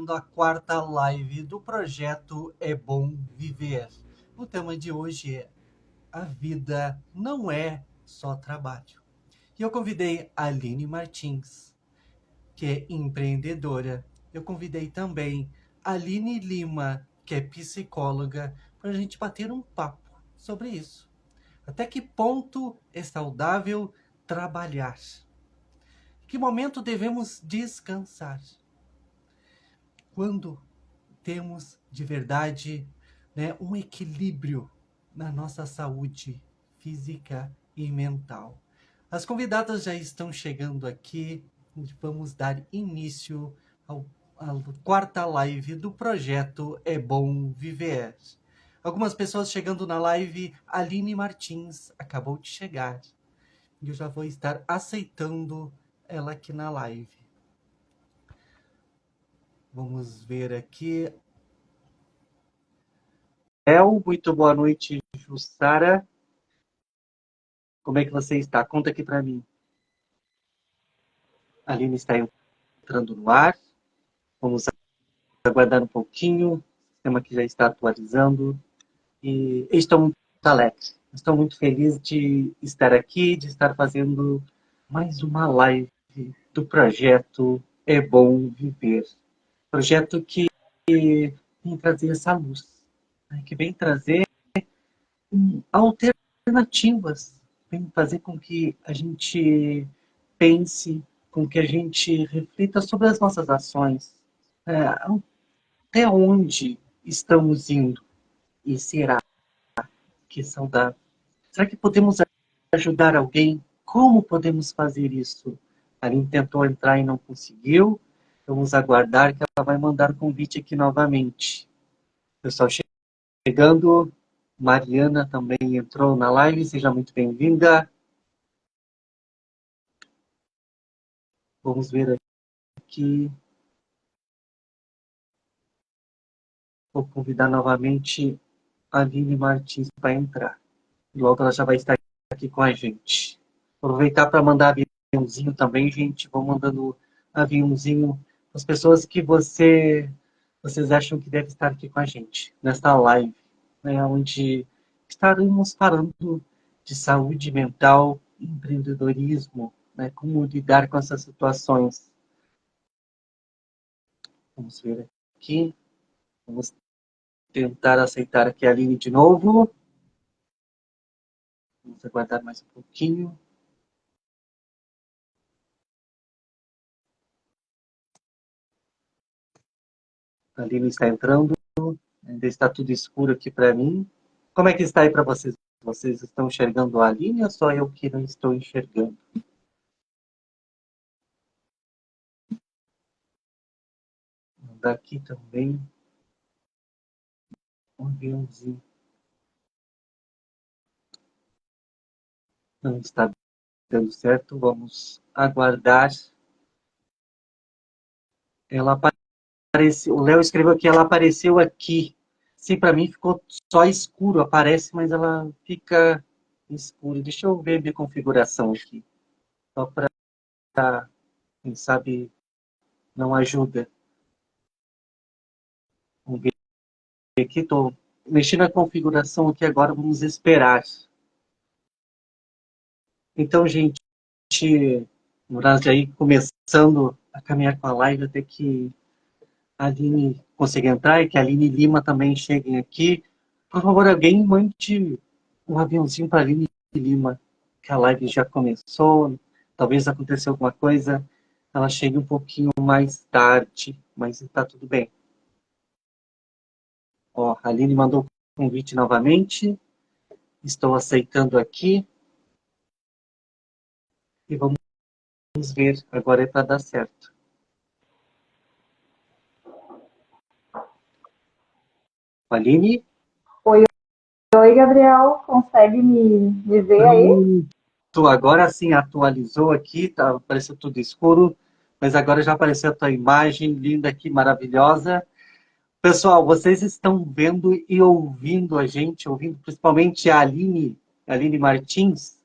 a quarta live do projeto É Bom Viver. O tema de hoje é: a vida não é só trabalho. E eu convidei a Aline Martins, que é empreendedora. Eu convidei também a Aline Lima, que é psicóloga, para a gente bater um papo sobre isso. Até que ponto é saudável trabalhar? Em que momento devemos descansar? Quando temos de verdade, né, um equilíbrio na nossa saúde física e mental. As convidadas já estão chegando aqui. Vamos dar início à quarta live do projeto É Bom Viver. Algumas pessoas chegando na live. Aline Martins acabou de chegar. E eu já vou estar aceitando ela aqui na live. Vamos ver aqui. Muito boa noite, Jussara. Como é que você está? Conta aqui para mim. A Aline está entrando no ar. Vamos aguardar um pouquinho. O sistema que já está atualizando. E estou muito alegre. Estou muito feliz de estar aqui, de estar fazendo mais uma live do projeto É Bom Viver. Projeto que vem trazer essa luz, né? Que vem trazer alternativas, vem fazer com que a gente pense, com que a gente reflita sobre as nossas ações, até onde estamos indo e será que é saudável? Será que podemos ajudar alguém? Como podemos fazer isso? A Aline tentou entrar e não conseguiu. Vamos aguardar que ela vai mandar o convite aqui novamente. Pessoal chegando. Mariana também entrou na live. Seja muito bem-vinda. Vamos ver aqui. Vou convidar novamente a Aline Martins para entrar. Logo ela já vai estar aqui com a gente. Aproveitar para mandar aviãozinho também, gente. Vou mandando aviãozinho para as pessoas que vocês acham que devem estar aqui com a gente, nesta live, né, onde estaremos falando de saúde mental, empreendedorismo, né, como lidar com essas situações. Vamos ver aqui. Vamos tentar aceitar aqui a Aline de novo. Vamos aguardar mais um pouquinho. A Aline está entrando. Ainda está tudo escuro aqui para mim. Como é que está aí para vocês? Vocês estão enxergando a Aline ou só eu que não estou enxergando? Daqui também. Um aviãozinho. Não está dando certo. Vamos aguardar. Ela apareceu. O Léo escreveu que ela apareceu aqui. Sim, para mim ficou só escuro. Aparece, mas ela fica escura. Deixa eu ver a minha configuração aqui. Só para, quem sabe, não ajuda. Vamos ver aqui. Estou mexendo na configuração aqui agora. Vamos esperar. Então, gente, nós aí começando a caminhar com a live até que a Aline consiga entrar e que a Aline Lima também cheguem aqui. Por favor, alguém mande um aviãozinho para a Aline Lima, que a live já começou, talvez aconteceu alguma coisa, ela chegue um pouquinho mais tarde, mas está tudo bem. Ó, a Aline mandou o convite novamente, estou aceitando aqui e vamos ver, agora é para dar certo. Aline? Oi, oi, Gabriel, consegue me ver aí? Agora sim atualizou aqui, tá, apareceu tudo escuro, mas agora já apareceu a tua imagem linda aqui, maravilhosa. Pessoal, vocês estão vendo e ouvindo a gente, ouvindo principalmente a Aline Martins?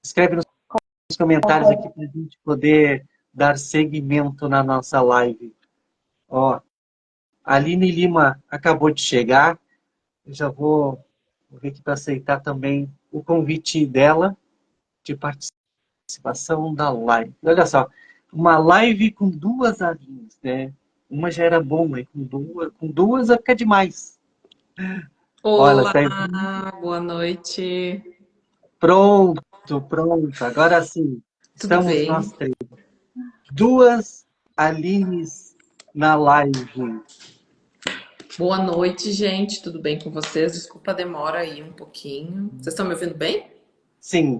Escreve nos comentários aqui para a gente poder dar seguimento na nossa live. Ó, A Aline Lima acabou de chegar. Eu já vou ver aqui para aceitar também o convite dela de participação da live. Olha só, uma live com duas Alines, né? Uma já era bom, mas com duas vai ficar demais. Olha, Olá, tá aí. boa noite. Pronto, pronto. Agora sim, Tudo estamos nós bem? três. Duas Alines na live. Boa noite, gente. Tudo bem com vocês? Desculpa a demora aí um pouquinho. Vocês estão me ouvindo bem? Sim,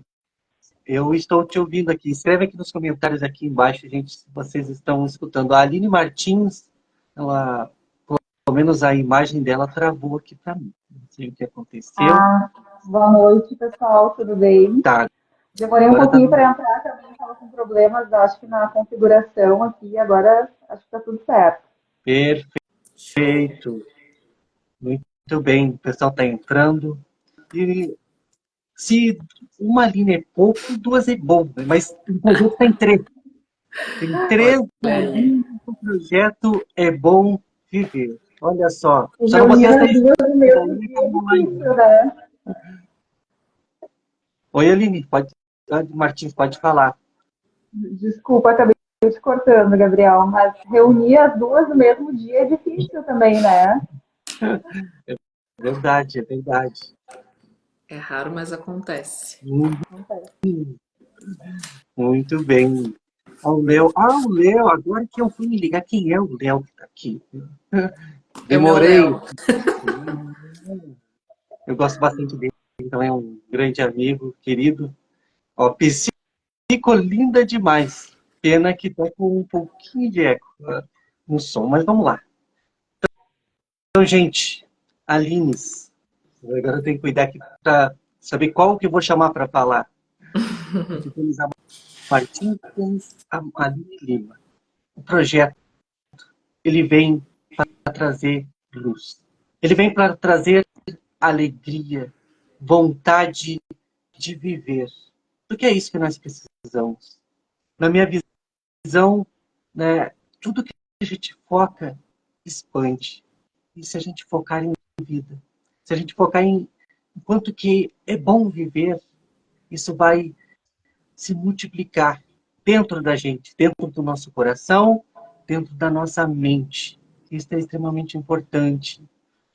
eu estou te ouvindo aqui. Escreve aqui nos comentários aqui embaixo, gente, se vocês estão escutando. A Aline Martins, ela, pelo menos a imagem dela travou aqui para mim. Não sei o que aconteceu. Ah, boa noite, pessoal, tudo bem? Tá, Demorei um agora tá pouquinho para entrar, também estava com problemas, acho que na configuração aqui, agora acho que está tudo certo. Show. perfeito. Muito bem, o pessoal está entrando. E se uma linha é pouco, duas é bom, né? Mas o projeto tem três. Tem três Olha aí. linhas, o projeto é bom viver. Olha só, E só não reunir botei essa as aí, duas no mesmo daí dia é acabou lá. difícil, né? Oi, Aline, Martins, pode falar. Desculpa, acabei te cortando, Gabriel, mas reunir as duas no mesmo dia é difícil também, né? Verdade, é verdade. É raro, mas acontece. Muito, muito bem. O Léo, agora que eu fui me ligar, quem é o Léo que está aqui? É o meu Demorei. Léo. Eu gosto bastante dele, então é um grande amigo, querido. Ó, Psico linda demais. Pena que tá com um pouquinho de eco, né, no som, mas vamos lá. Então, gente, Alines, agora eu tenho que cuidar aqui para saber qual que eu vou chamar para falar. Aqui temos a Martins, temos a Aline Lima. O projeto, ele vem para trazer luz. Ele vem para trazer alegria, vontade de viver. Porque é isso que nós precisamos. Na minha visão, né, tudo que a gente foca expande. E se a gente focar em vida, se a gente focar em quanto que é bom viver, isso vai se multiplicar dentro da gente, dentro do nosso coração, dentro da nossa mente. Isso é extremamente importante.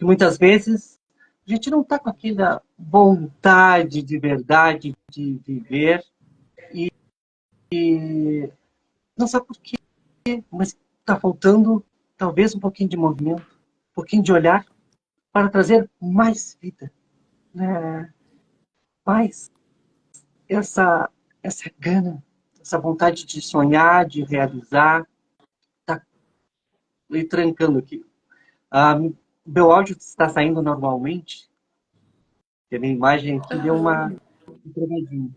E muitas vezes a gente não está com aquela vontade de verdade de viver e não sabe por quê, mas está faltando talvez um pouquinho de movimento, um pouquinho de olhar para trazer mais vida, né? Mais essa gana, essa vontade de sonhar, de realizar, está me trancando aqui. Meu áudio está saindo normalmente, porque a minha imagem aqui deu uma entregadinha.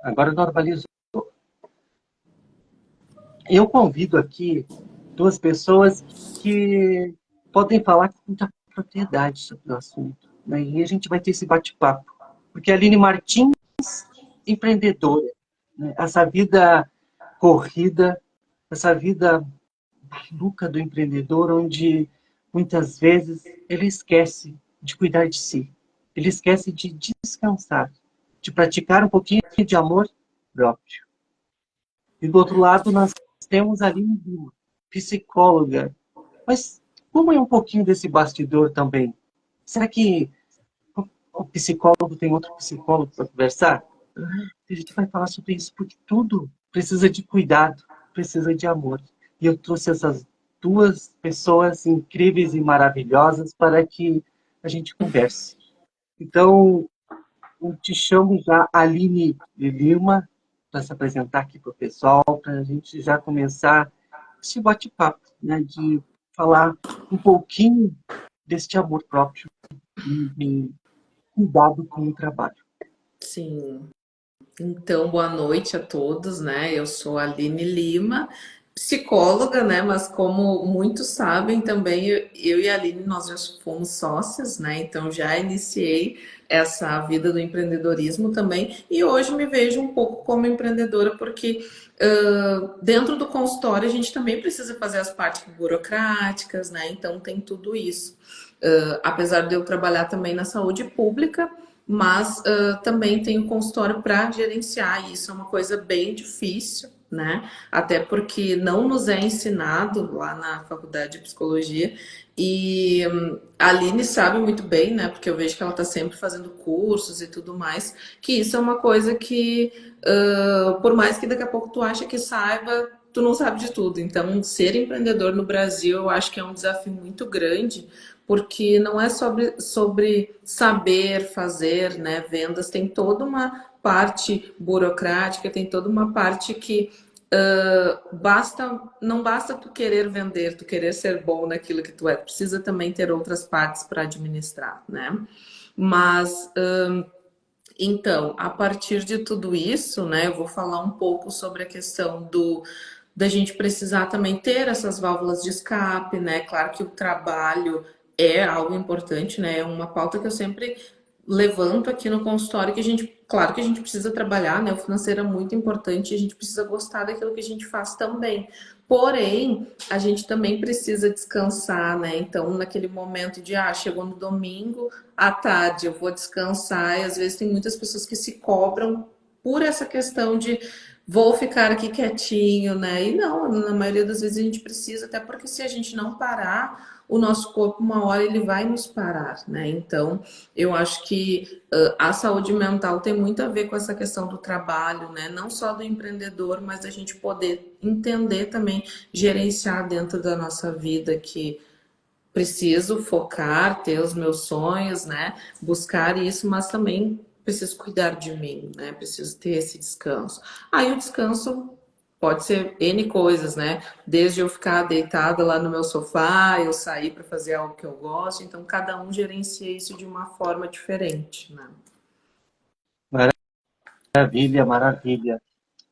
Agora normalizou. Eu convido aqui duas pessoas que podem falar com muita propriedade sobre o assunto, né? E a gente vai ter esse bate-papo. Porque a Aline Martins, empreendedora, né? Essa vida corrida, essa vida maluca do empreendedor, onde muitas vezes ele esquece de cuidar de si, ele esquece de descansar, de praticar um pouquinho de amor próprio. E do outro lado, nós temos a Aline Lima, psicóloga. Mas como é um pouquinho desse bastidor também? Será que o psicólogo tem outro psicólogo para conversar? A gente vai falar sobre isso, porque tudo precisa de cuidado, precisa de amor. E eu trouxe essas duas pessoas incríveis e maravilhosas para que a gente converse. Então, eu te chamo já Aline Lima para se apresentar aqui para o pessoal, para a gente já começar esse bate-papo, né, de falar um pouquinho deste amor próprio e cuidado com o trabalho. Sim. Então, boa noite a todos, né? Eu sou a Aline Lima, psicóloga, né? Mas como muitos sabem também, eu e a Aline, nós já fomos sócias, né? Então já iniciei essa vida do empreendedorismo também. E hoje me vejo um pouco como empreendedora, porque dentro do consultório a gente também precisa fazer as partes burocráticas, né? Então tem tudo isso. Apesar de eu trabalhar também na saúde pública, mas também tenho consultório para gerenciar, e isso é uma coisa bem difícil, né? Até porque não nos é ensinado lá na faculdade de psicologia. E a Aline sabe muito bem, né? Porque eu vejo que ela está sempre fazendo cursos e tudo mais, que isso é uma coisa que, por mais que daqui a pouco tu acha que saiba, tu não sabe de tudo. Então, ser empreendedor no Brasil, eu acho que é um desafio muito grande, porque não é sobre saber fazer, né, vendas, tem toda uma parte burocrática, tem toda uma parte que não basta tu querer vender, tu querer ser bom naquilo que tu é, precisa também ter outras partes para administrar, né? Mas então, a partir de tudo isso, né, eu vou falar um pouco sobre a questão da gente precisar também ter essas válvulas de escape, né? Claro que o trabalho é algo importante, né? É uma pauta que eu sempre levanto aqui no consultório, que a gente, claro que a gente precisa trabalhar, né? O financeiro é muito importante, a gente precisa gostar daquilo que a gente faz também. Porém, a gente também precisa descansar, né? Então, naquele momento de, chegou no domingo, à tarde, eu vou descansar, e às vezes tem muitas pessoas que se cobram por essa questão de vou ficar aqui quietinho, né? E não, na maioria das vezes a gente precisa, até porque se a gente não parar, o nosso corpo, uma hora, ele vai nos parar, né? Então, eu acho que a saúde mental tem muito a ver com essa questão do trabalho, né? Não só do empreendedor, mas a gente poder entender também, gerenciar dentro da nossa vida que preciso focar, ter os meus sonhos, né? Buscar isso, mas também preciso cuidar de mim, né? Preciso ter esse descanso. Aí o descanso pode ser N coisas, né? Desde eu ficar deitada lá no meu sofá, eu sair para fazer algo que eu gosto, então cada um gerencia isso de uma forma diferente, né? Maravilha, maravilha.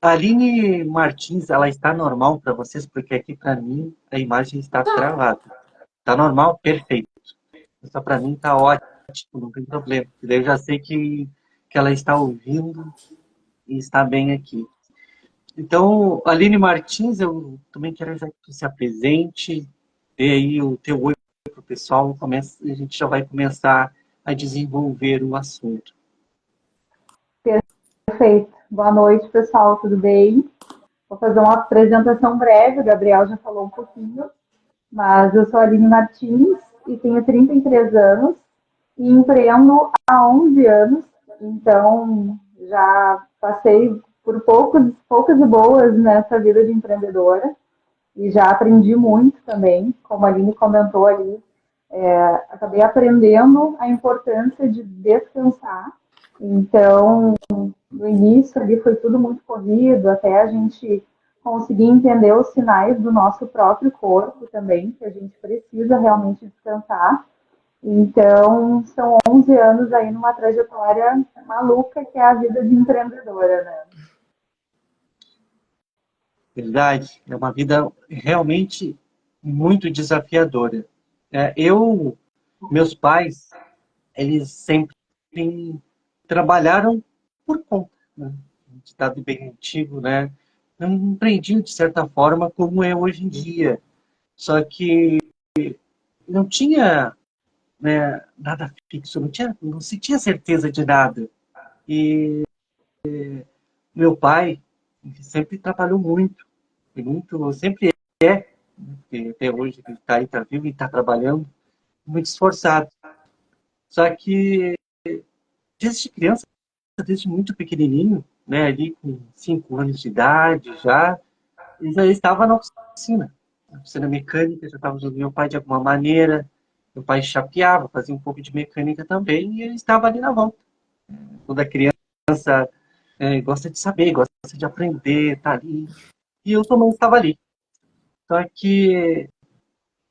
A Aline Martins, ela está normal para vocês? Porque aqui para mim a imagem está travada. Está normal? Perfeito. Só para mim está ótimo, não tem problema. Daí eu já sei que ela está ouvindo e está bem aqui. Então, Aline Martins, eu também quero já que tu se apresente, dê aí o teu oi para o pessoal, a gente já vai começar a desenvolver o assunto. Perfeito. Boa noite, pessoal, tudo bem? Vou fazer uma apresentação breve, o Gabriel já falou um pouquinho, mas eu sou a Aline Martins e tenho 33 anos e empreendo há 11 anos, então já passei por poucas e boas nessa vida de empreendedora e já aprendi muito também, como a Aline comentou ali, acabei aprendendo a importância de descansar. Então, no início ali foi tudo muito corrido, até a gente conseguir entender os sinais do nosso próprio corpo também, que a gente precisa realmente descansar. Então, são 11 anos aí numa trajetória maluca que é a vida de empreendedora, né? Verdade, é uma vida realmente muito desafiadora. Meus pais, eles sempre trabalharam por conta, né? Ditado bem antigo, né? Não empreendiam de certa forma como é hoje em dia. Só que não tinha, né, nada fixo, não se tinha certeza de nada. E meu pai sempre trabalhou muito, sempre é, porque até hoje ele está aí, está vivo e está trabalhando, muito esforçado. Só que desde criança, desde muito pequenininho, né, ali com 5 anos de idade já, ele já estava na oficina mecânica, já estava ajudando meu pai de alguma maneira. Meu pai chapeava, fazia um pouco de mecânica também, e ele estava ali na volta. Toda criança gosta de saber, gosta de aprender, tá ali. E eu também estava ali. Só que,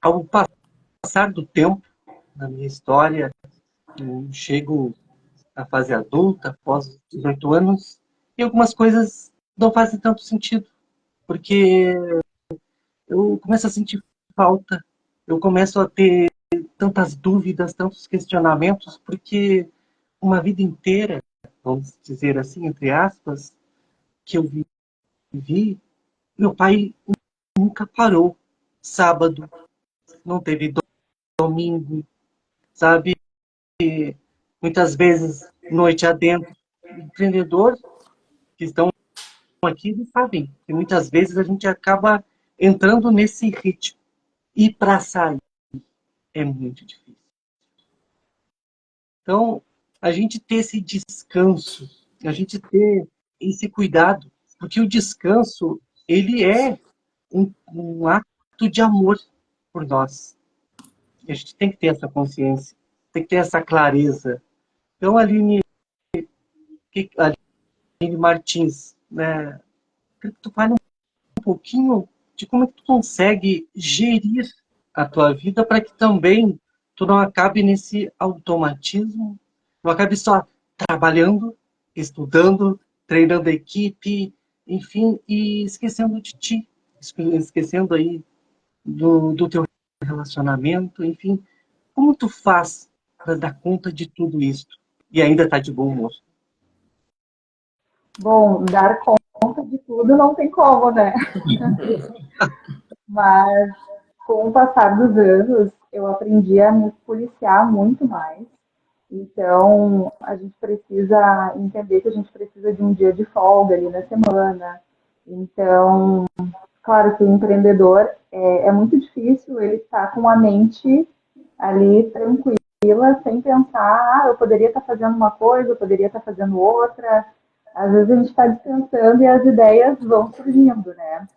ao passar do tempo, na minha história, eu chego à fase adulta, após os 18 anos, e algumas coisas não fazem tanto sentido. Porque eu começo a sentir falta, eu começo a ter tantas dúvidas, tantos questionamentos, porque uma vida inteira, vamos dizer assim, entre aspas, que eu vivi, meu pai nunca parou. Sábado, não teve domingo, sabe? Muitas vezes, noite adentro. Empreendedores que estão aqui não sabem que muitas vezes a gente acaba entrando nesse ritmo. E para sair é muito difícil. Então, a gente ter esse descanso, a gente ter esse cuidado, porque o descanso, ele é um ato de amor por nós. E a gente tem que ter essa consciência, tem que ter essa clareza. Então, Aline Martins, né, queria que tu fale um pouquinho de como é que tu consegue gerir a tua vida para que também tu não acabe nesse automatismo, não acabe só trabalhando, estudando, treinando a equipe, enfim, e esquecendo de ti, esquecendo aí do teu relacionamento, enfim. Como tu faz para dar conta de tudo isso e ainda tá de bom humor? Bom, dar conta de tudo não tem como, né? Mas com o passar dos anos, eu aprendi a me policiar muito mais. Então, a gente precisa entender que a gente precisa de um dia de folga ali na semana. Então, claro que o empreendedor é muito difícil ele estar com a mente ali tranquila, sem pensar, eu poderia estar fazendo uma coisa, eu poderia estar fazendo outra. Às vezes a gente está descansando e as ideias vão surgindo, né?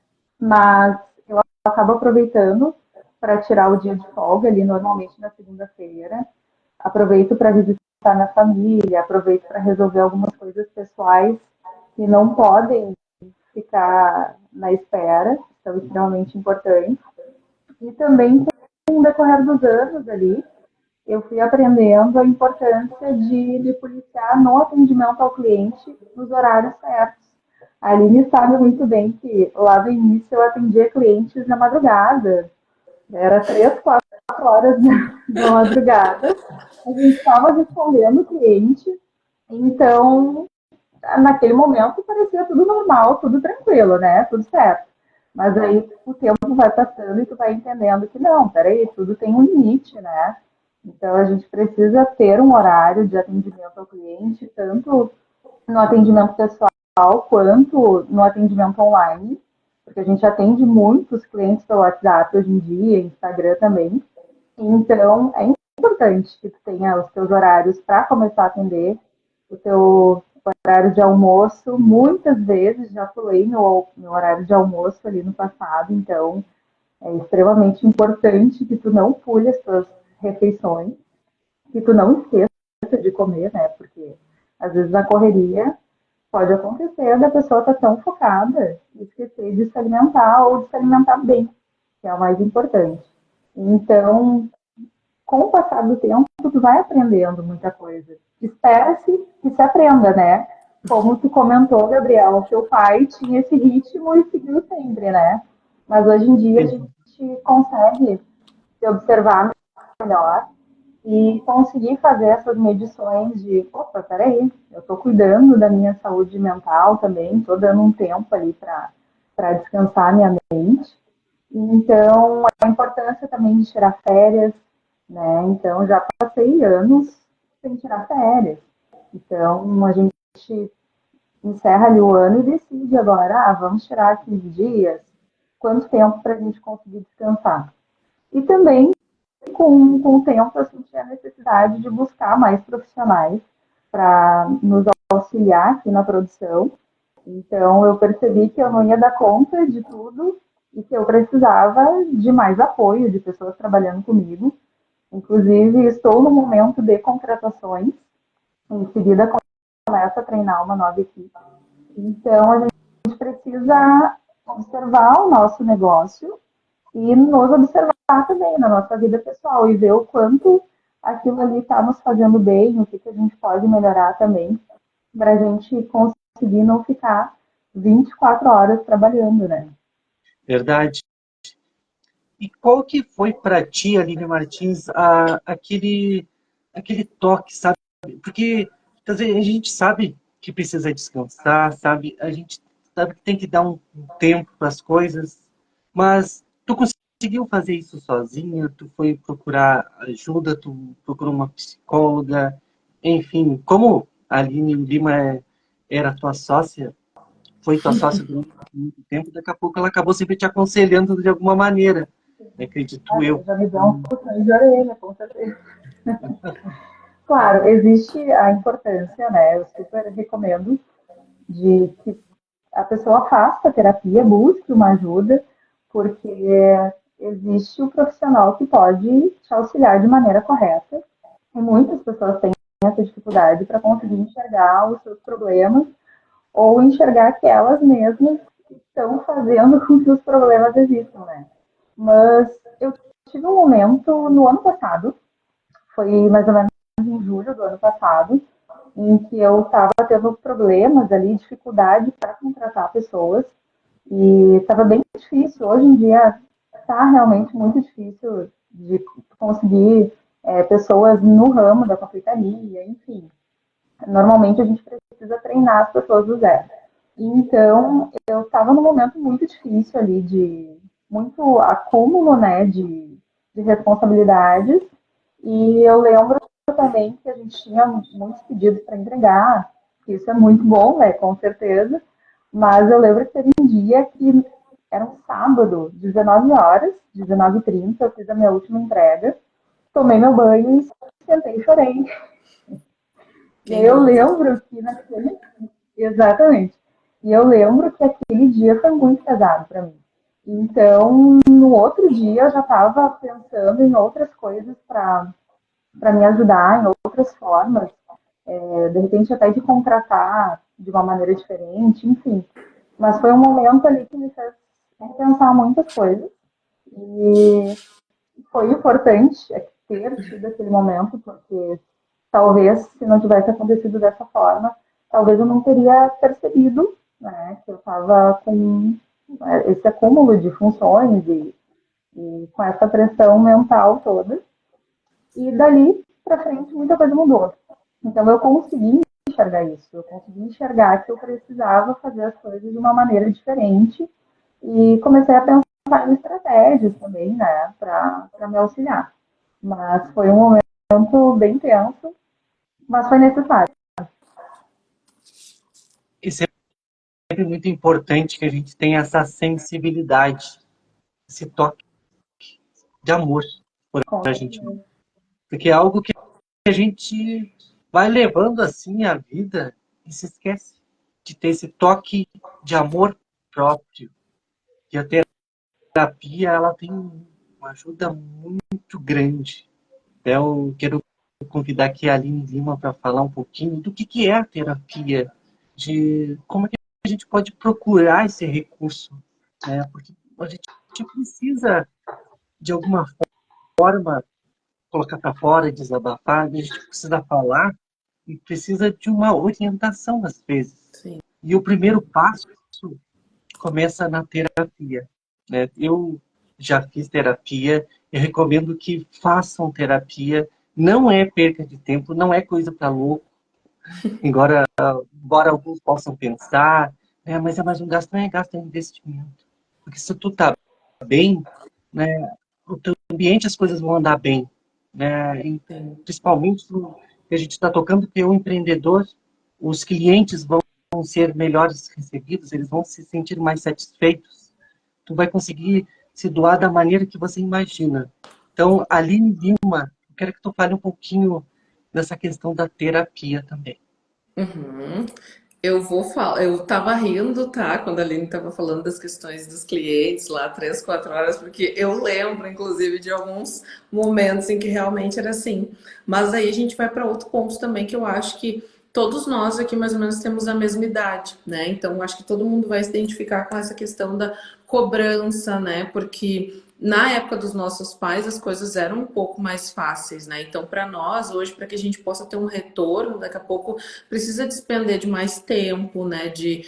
Mas eu acabo aproveitando para tirar o dia de folga ali, normalmente na segunda-feira. Aproveito para visitar minha família, aproveito para resolver algumas coisas pessoais que não podem ficar na espera, são extremamente importantes. E também, com o decorrer dos anos ali, eu fui aprendendo a importância de me policiar no atendimento ao cliente nos horários certos. A Aline sabe muito bem que lá no início eu atendia clientes na madrugada, era 3, 4 horas da madrugada, a gente estava respondendo o cliente, então naquele momento parecia tudo normal, tudo tranquilo, né? Tudo certo. Mas aí o tempo vai passando e tu vai entendendo que não, peraí, tudo tem um limite, né? Então a gente precisa ter um horário de atendimento ao cliente, tanto no atendimento pessoal quanto no atendimento online, porque a gente atende muitos clientes pelo WhatsApp hoje em dia, Instagram também. Então é importante que tu tenha os teus horários para começar a atender, o teu horário de almoço. Muitas vezes já pulei meu horário de almoço ali no passado, então é extremamente importante que tu não pule as tuas refeições, que tu não esqueça de comer, né? Porque às vezes na correria pode acontecer da pessoa estar tão focada e esquecer de se alimentar ou de se alimentar bem, que é o mais importante. Então, com o passar do tempo, tu vai aprendendo muita coisa. Espera-se que se aprenda, né? Como tu comentou, Gabriel, teu pai tinha esse ritmo e seguiu sempre, né? Mas hoje em dia a gente consegue se observar melhor e conseguir fazer essas medições de, opa, peraí, eu estou cuidando da minha saúde mental também, estou dando um tempo ali para descansar minha mente. Então, a importância também de tirar férias, né? Então, já passei anos sem tirar férias. Então, a gente encerra ali o ano e decide agora, vamos tirar 15 dias, quanto tempo para a gente conseguir descansar. E também, com o tempo, eu senti a necessidade de buscar mais profissionais para nos auxiliar aqui na produção. Então, eu percebi que eu não ia dar conta de tudo e que eu precisava de mais apoio, de pessoas trabalhando comigo. Inclusive, estou no momento de contratações. Em seguida, começo a treinar uma nova equipe. Então, a gente precisa observar o nosso negócio e nos observar também na nossa vida pessoal e ver o quanto aquilo ali está nos fazendo bem, o que, que a gente pode melhorar também, para a gente conseguir não ficar 24 horas trabalhando, né? Verdade. E qual que foi para ti, Aline Martins, aquele toque, sabe? Porque às vezes a gente sabe que precisa descansar, sabe? A gente sabe que tem que dar um tempo para as coisas, mas tu conseguiu fazer isso sozinha? Tu foi procurar ajuda? Tu procurou uma psicóloga? Enfim, como a Aline Lima era tua sócia, foi tua sócia durante muito tempo, daqui a pouco ela acabou sempre te aconselhando de alguma maneira, acredito eu. Já me deu um puxão de orelha, com certeza. Claro, existe a importância, né? Eu super recomendo de que a pessoa faça terapia, busque uma ajuda, porque existe o profissional que pode te auxiliar de maneira correta. E muitas pessoas têm essa dificuldade para conseguir enxergar os seus problemas ou enxergar que elas mesmas estão fazendo com que os problemas existam, né? Mas eu tive um momento no ano passado, foi mais ou menos em julho do ano passado, em que eu estava tendo problemas ali, dificuldade para contratar pessoas, e estava bem difícil. Hoje em dia está realmente muito difícil de conseguir pessoas no ramo da confeitaria, enfim. Normalmente a gente precisa treinar as pessoas do zero. Então, eu estava num momento muito difícil ali, de muito acúmulo, né, de responsabilidades, e eu lembro também que a gente tinha muitos pedidos para entregar, que isso é muito bom, né, com certeza, mas eu lembro que teve um dia que era um sábado, 19 horas, 19h30, eu fiz a minha última entrega, tomei meu banho e sentei e chorei. E aí Quem eu nunca? lembro que naquele. Exatamente. E eu lembro que aquele dia foi muito pesado para mim. Então, no outro dia, eu já estava pensando em outras coisas para me ajudar, em outras formas, de repente até de contratar de uma maneira diferente, enfim. Mas foi um momento ali que me fez pensar muitas coisas. E foi importante ter tido aquele momento, porque talvez se não tivesse acontecido dessa forma, talvez eu não teria percebido, né, que eu estava com esse acúmulo de funções e com essa pressão mental toda. E dali para frente muita coisa mudou. Então eu consegui enxergar isso, eu consegui enxergar que eu precisava fazer as coisas de uma maneira diferente e comecei a pensar em estratégias também, né, para me auxiliar. Mas foi um momento bem tenso, mas foi necessário. E sempre muito importante que a gente tenha essa sensibilidade, esse toque de amor por Com a gente, certeza. porque é algo que a gente vai levando assim a vida e se esquece de ter esse toque de amor próprio. E a terapia, ela tem uma ajuda muito grande. Então, eu quero convidar aqui a Aline Lima para falar um pouquinho do que é a terapia, de como é que a gente pode procurar esse recurso, né? Porque a gente precisa, de alguma forma, colocar para fora, desabafar, a gente precisa falar e precisa de uma orientação às vezes. Sim. E o primeiro passo começa na terapia, né? Eu já fiz terapia, eu recomendo que façam terapia. Não é perca de tempo, não é coisa para louco, embora alguns possam pensar, mas é mais um gasto, não é gasto, é investimento. Porque se tu tá bem, né, o teu ambiente as coisas vão andar bem, né? E, Sim. principalmente no que a gente está tocando, que é o empreendedor, os clientes vão ser melhores recebidos, eles vão se sentir mais satisfeitos. Tu vai conseguir se doar da maneira que você imagina. Então, Aline Lima, eu quero que tu fale um pouquinho dessa questão da terapia também. Uhum. Eu vou falar, eu tava rindo, tá? Quando a Aline tava falando das questões dos clientes lá, 3, 4 horas, porque eu lembro, inclusive, de alguns momentos em que realmente era assim. Mas aí a gente vai para outro ponto também, que eu acho que todos nós aqui mais ou menos temos a mesma idade, né? Então, eu acho que todo mundo vai se identificar com essa questão da cobrança, né? Porque na época dos nossos pais as coisas eram um pouco mais fáceis, né? Então, para nós, hoje, para que a gente possa ter um retorno, daqui a pouco precisa despender de mais tempo, né? De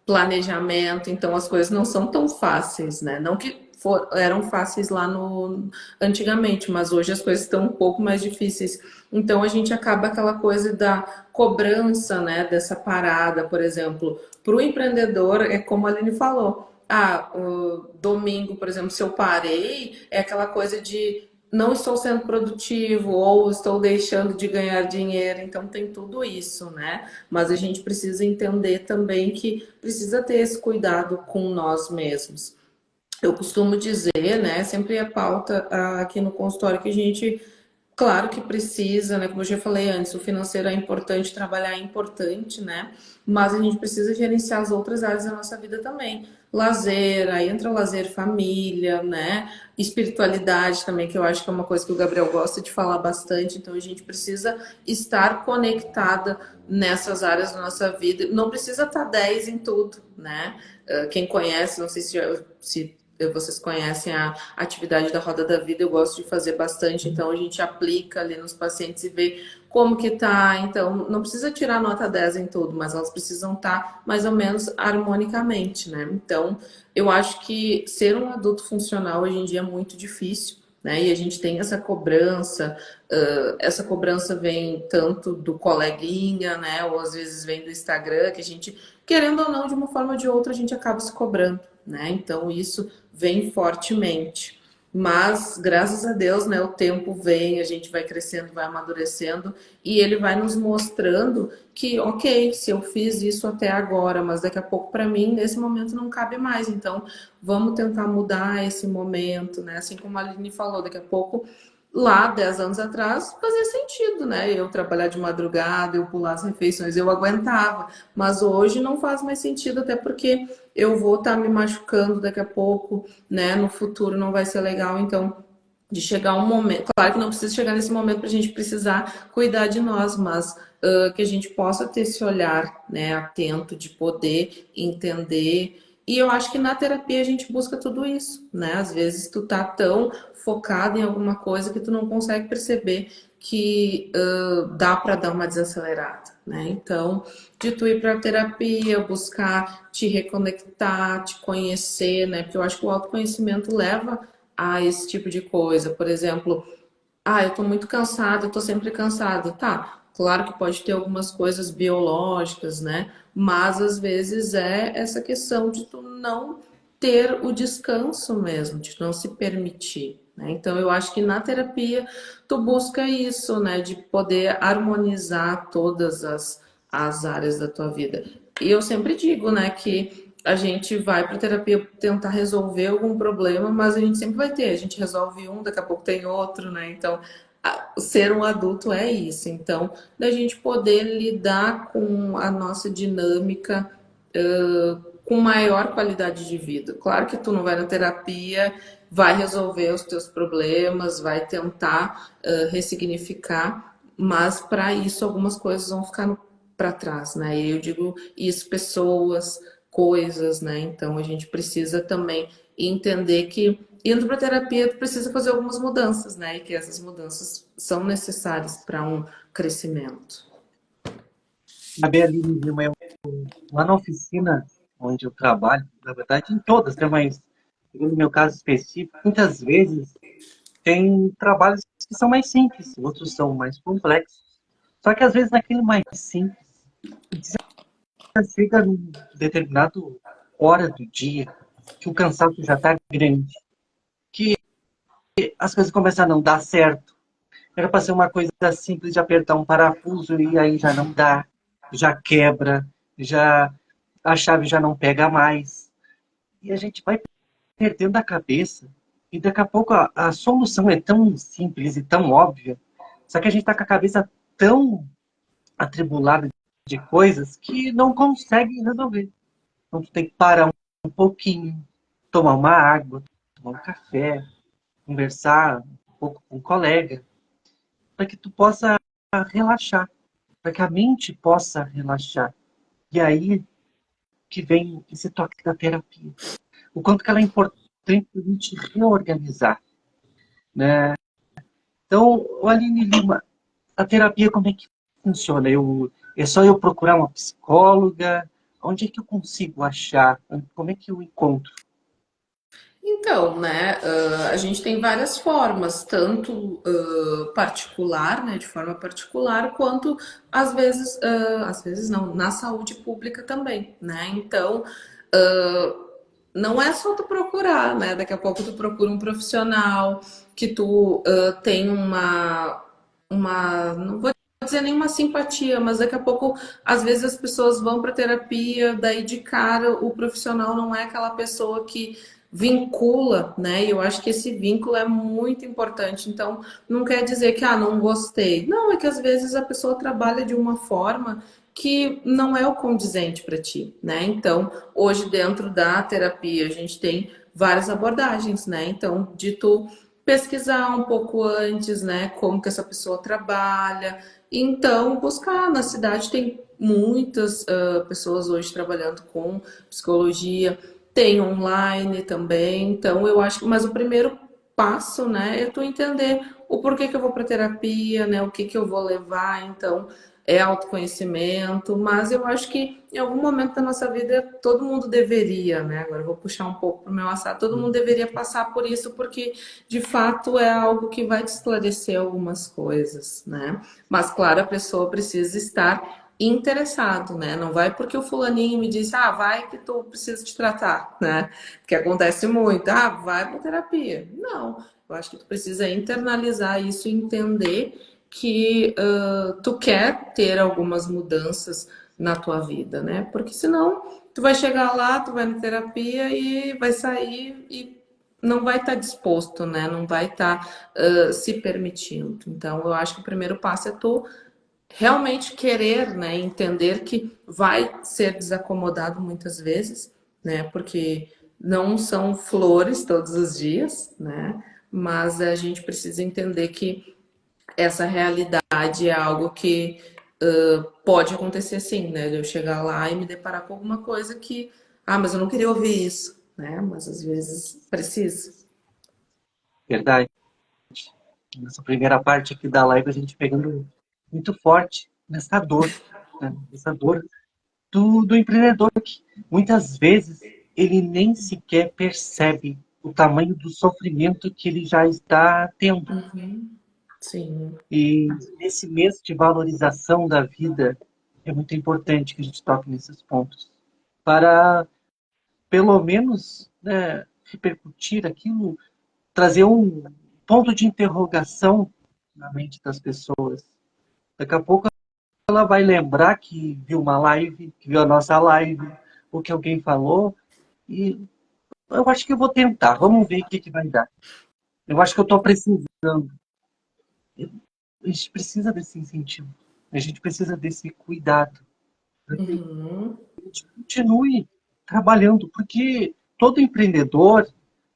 planejamento, então as coisas não são tão fáceis, né? Não que eram fáceis lá antigamente, mas hoje as coisas estão um pouco mais difíceis. Então a gente acaba aquela coisa da cobrança, né, dessa parada, por exemplo, para o empreendedor, é como a Aline falou. Ah, o domingo, por exemplo, se eu parei, é aquela coisa de não estou sendo produtivo ou estou deixando de ganhar dinheiro, então tem tudo isso, né? Mas a gente precisa entender também que precisa ter esse cuidado com nós mesmos. Eu costumo dizer, né, sempre a pauta aqui no consultório que a gente, claro que precisa, né, como eu já falei antes, o financeiro é importante, trabalhar é importante, né, mas a gente precisa gerenciar as outras áreas da nossa vida também. Lazer, aí entra o lazer família, né, espiritualidade também, que eu acho que é uma coisa que o Gabriel gosta de falar bastante, então a gente precisa estar conectada nessas áreas da nossa vida, não precisa estar 10 em tudo, né, quem conhece, não sei se vocês conhecem a atividade da Roda da Vida, eu gosto de fazer bastante, então a gente aplica ali nos pacientes e vê como que tá. Então, não precisa tirar nota 10 em tudo, mas elas precisam estar mais ou menos harmonicamente, né? Então, eu acho que ser um adulto funcional hoje em dia é muito difícil, né? E a gente tem essa cobrança vem tanto do coleguinha, né? Ou às vezes vem do Instagram, que a gente, querendo ou não, de uma forma ou de outra, a gente acaba se cobrando, né? Então, isso vem fortemente. Mas, graças a Deus, né, o tempo vem, a gente vai crescendo, vai amadurecendo e ele vai nos mostrando que, ok, se eu fiz isso até agora, mas daqui a pouco para mim, nesse momento não cabe mais. Então, vamos tentar mudar esse momento, né? Assim como a Aline falou, daqui a pouco, lá, 10 anos atrás, fazia sentido, né? Eu trabalhar de madrugada, eu pular as refeições, eu aguentava. Mas hoje não faz mais sentido, até porque eu vou estar me machucando daqui a pouco, né? No futuro não vai ser legal, então de chegar um momento, claro que não precisa chegar nesse momento para a gente precisar cuidar de nós, mas que a gente possa ter esse olhar, né, atento de poder entender. E eu acho que na terapia a gente busca tudo isso, né? Às vezes tu tá tão focado em alguma coisa que tu não consegue perceber que dá para dar uma desacelerada, né? Então, de tu ir para terapia, buscar te reconectar, te conhecer, né? Porque eu acho que o autoconhecimento leva a esse tipo de coisa. Por exemplo, eu tô muito cansada, eu tô sempre cansada. Tá, claro que pode ter algumas coisas biológicas, né? Mas às vezes é essa questão de tu não ter o descanso mesmo, de não se permitir, né? Então eu acho que na terapia tu busca isso, né? De poder harmonizar todas as áreas da tua vida. E eu sempre digo, né, que a gente vai para terapia tentar resolver algum problema, mas a gente sempre vai ter. A gente resolve um, daqui a pouco tem outro, né? Então, ser um adulto é isso. Então, da gente poder lidar com a nossa dinâmica com maior qualidade de vida. Claro que tu não vai na terapia, vai resolver os teus problemas, vai tentar ressignificar, mas para isso algumas coisas vão ficar para trás, né? E eu digo isso, pessoas, coisas, né? Então a gente precisa também entender que indo para terapia tu precisa fazer algumas mudanças, né? E que essas mudanças são necessárias para um crescimento. A Aline, lá na oficina onde eu trabalho, na verdade em todas, né, mas no meu caso específico, muitas vezes tem trabalhos que são mais simples, outros são mais complexos. Só que às vezes naquele mais simples, chega num determinado hora do dia que o cansaço já está grande, que as coisas começam a não dar certo. Era para ser uma coisa simples de apertar um parafuso e aí já não dá, já quebra, já a chave já não pega mais. E a gente vai perdendo a cabeça. E daqui a pouco a solução é tão simples e tão óbvia. Só que a gente está com a cabeça tão atribulada de coisas que não consegue resolver. Então tu tem que parar um pouquinho, tomar uma água, tomar um café, conversar um pouco com um colega, para que tu possa relaxar, para que a mente possa relaxar. E aí que vem esse toque da terapia. O quanto que ela é importante para a gente reorganizar, né? Então, Aline Lima, a terapia como é que funciona? É só eu procurar uma psicóloga? Onde é que eu consigo achar? Como é que eu encontro? Então, né, a gente tem várias formas, tanto particular, né, de forma particular, quanto às vezes não, na saúde pública também, né? Então, ah, não é só tu procurar, né? Daqui a pouco tu procura um profissional que tu tem não vou dizer nenhuma simpatia, mas daqui a pouco, às vezes as pessoas vão para terapia, daí de cara o profissional não é aquela pessoa que vincula, né? E eu acho que esse vínculo é muito importante. Então, não quer dizer que, não gostei. Não, é que às vezes a pessoa trabalha de uma forma que não é o condizente para ti, né? Então, hoje dentro da terapia a gente tem várias abordagens, né? Então, de tu pesquisar um pouco antes, né, como que essa pessoa trabalha. Então, buscar na cidade tem muitas pessoas hoje trabalhando com psicologia, tem online também. Então, eu acho que, mas o primeiro passo, né, é tu entender o porquê que eu vou para terapia, né, o que que eu vou levar. Então, é autoconhecimento, mas eu acho que em algum momento da nossa vida todo mundo deveria, né? Agora eu vou puxar um pouco para o meu assado, todo mundo deveria passar por isso, porque de fato é algo que vai te esclarecer algumas coisas, né? Mas claro, a pessoa precisa estar interessado, né? Não vai porque o fulaninho me disse, vai que tu precisa te tratar, né? Que acontece muito, vai para terapia. Não, eu acho que tu precisa internalizar isso e entender que tu quer ter algumas mudanças na tua vida, né? Porque senão tu vai chegar lá, tu vai na terapia e vai sair e não vai estar disposto, né? Não vai estar se permitindo. Então, eu acho que o primeiro passo é tu realmente querer, né? Entender que vai ser desacomodado muitas vezes, né? Porque não são flores todos os dias, né? Mas a gente precisa entender que essa realidade é algo que pode acontecer sim, né? De eu chegar lá e me deparar com alguma coisa que, mas eu não queria ouvir isso, né? Mas às vezes precisa. Verdade. Nessa primeira parte aqui da live, a gente pegando muito forte nessa dor, né? Essa dor do empreendedor que muitas vezes ele nem sequer percebe o tamanho do sofrimento que ele já está tendo. Uhum. Sim. E nesse mês de valorização da vida, é muito importante que a gente toque nesses pontos, para pelo menos, né, repercutir aquilo, trazer um ponto de interrogação na mente das pessoas. Daqui a pouco ela vai lembrar que viu uma live, que viu a nossa live, o que alguém falou, e eu acho que eu vou tentar, vamos ver o que vai dar. Eu acho que eu estou precisando. A gente precisa desse incentivo, a gente precisa desse cuidado, para que Uhum. a gente continue trabalhando, porque todo empreendedor,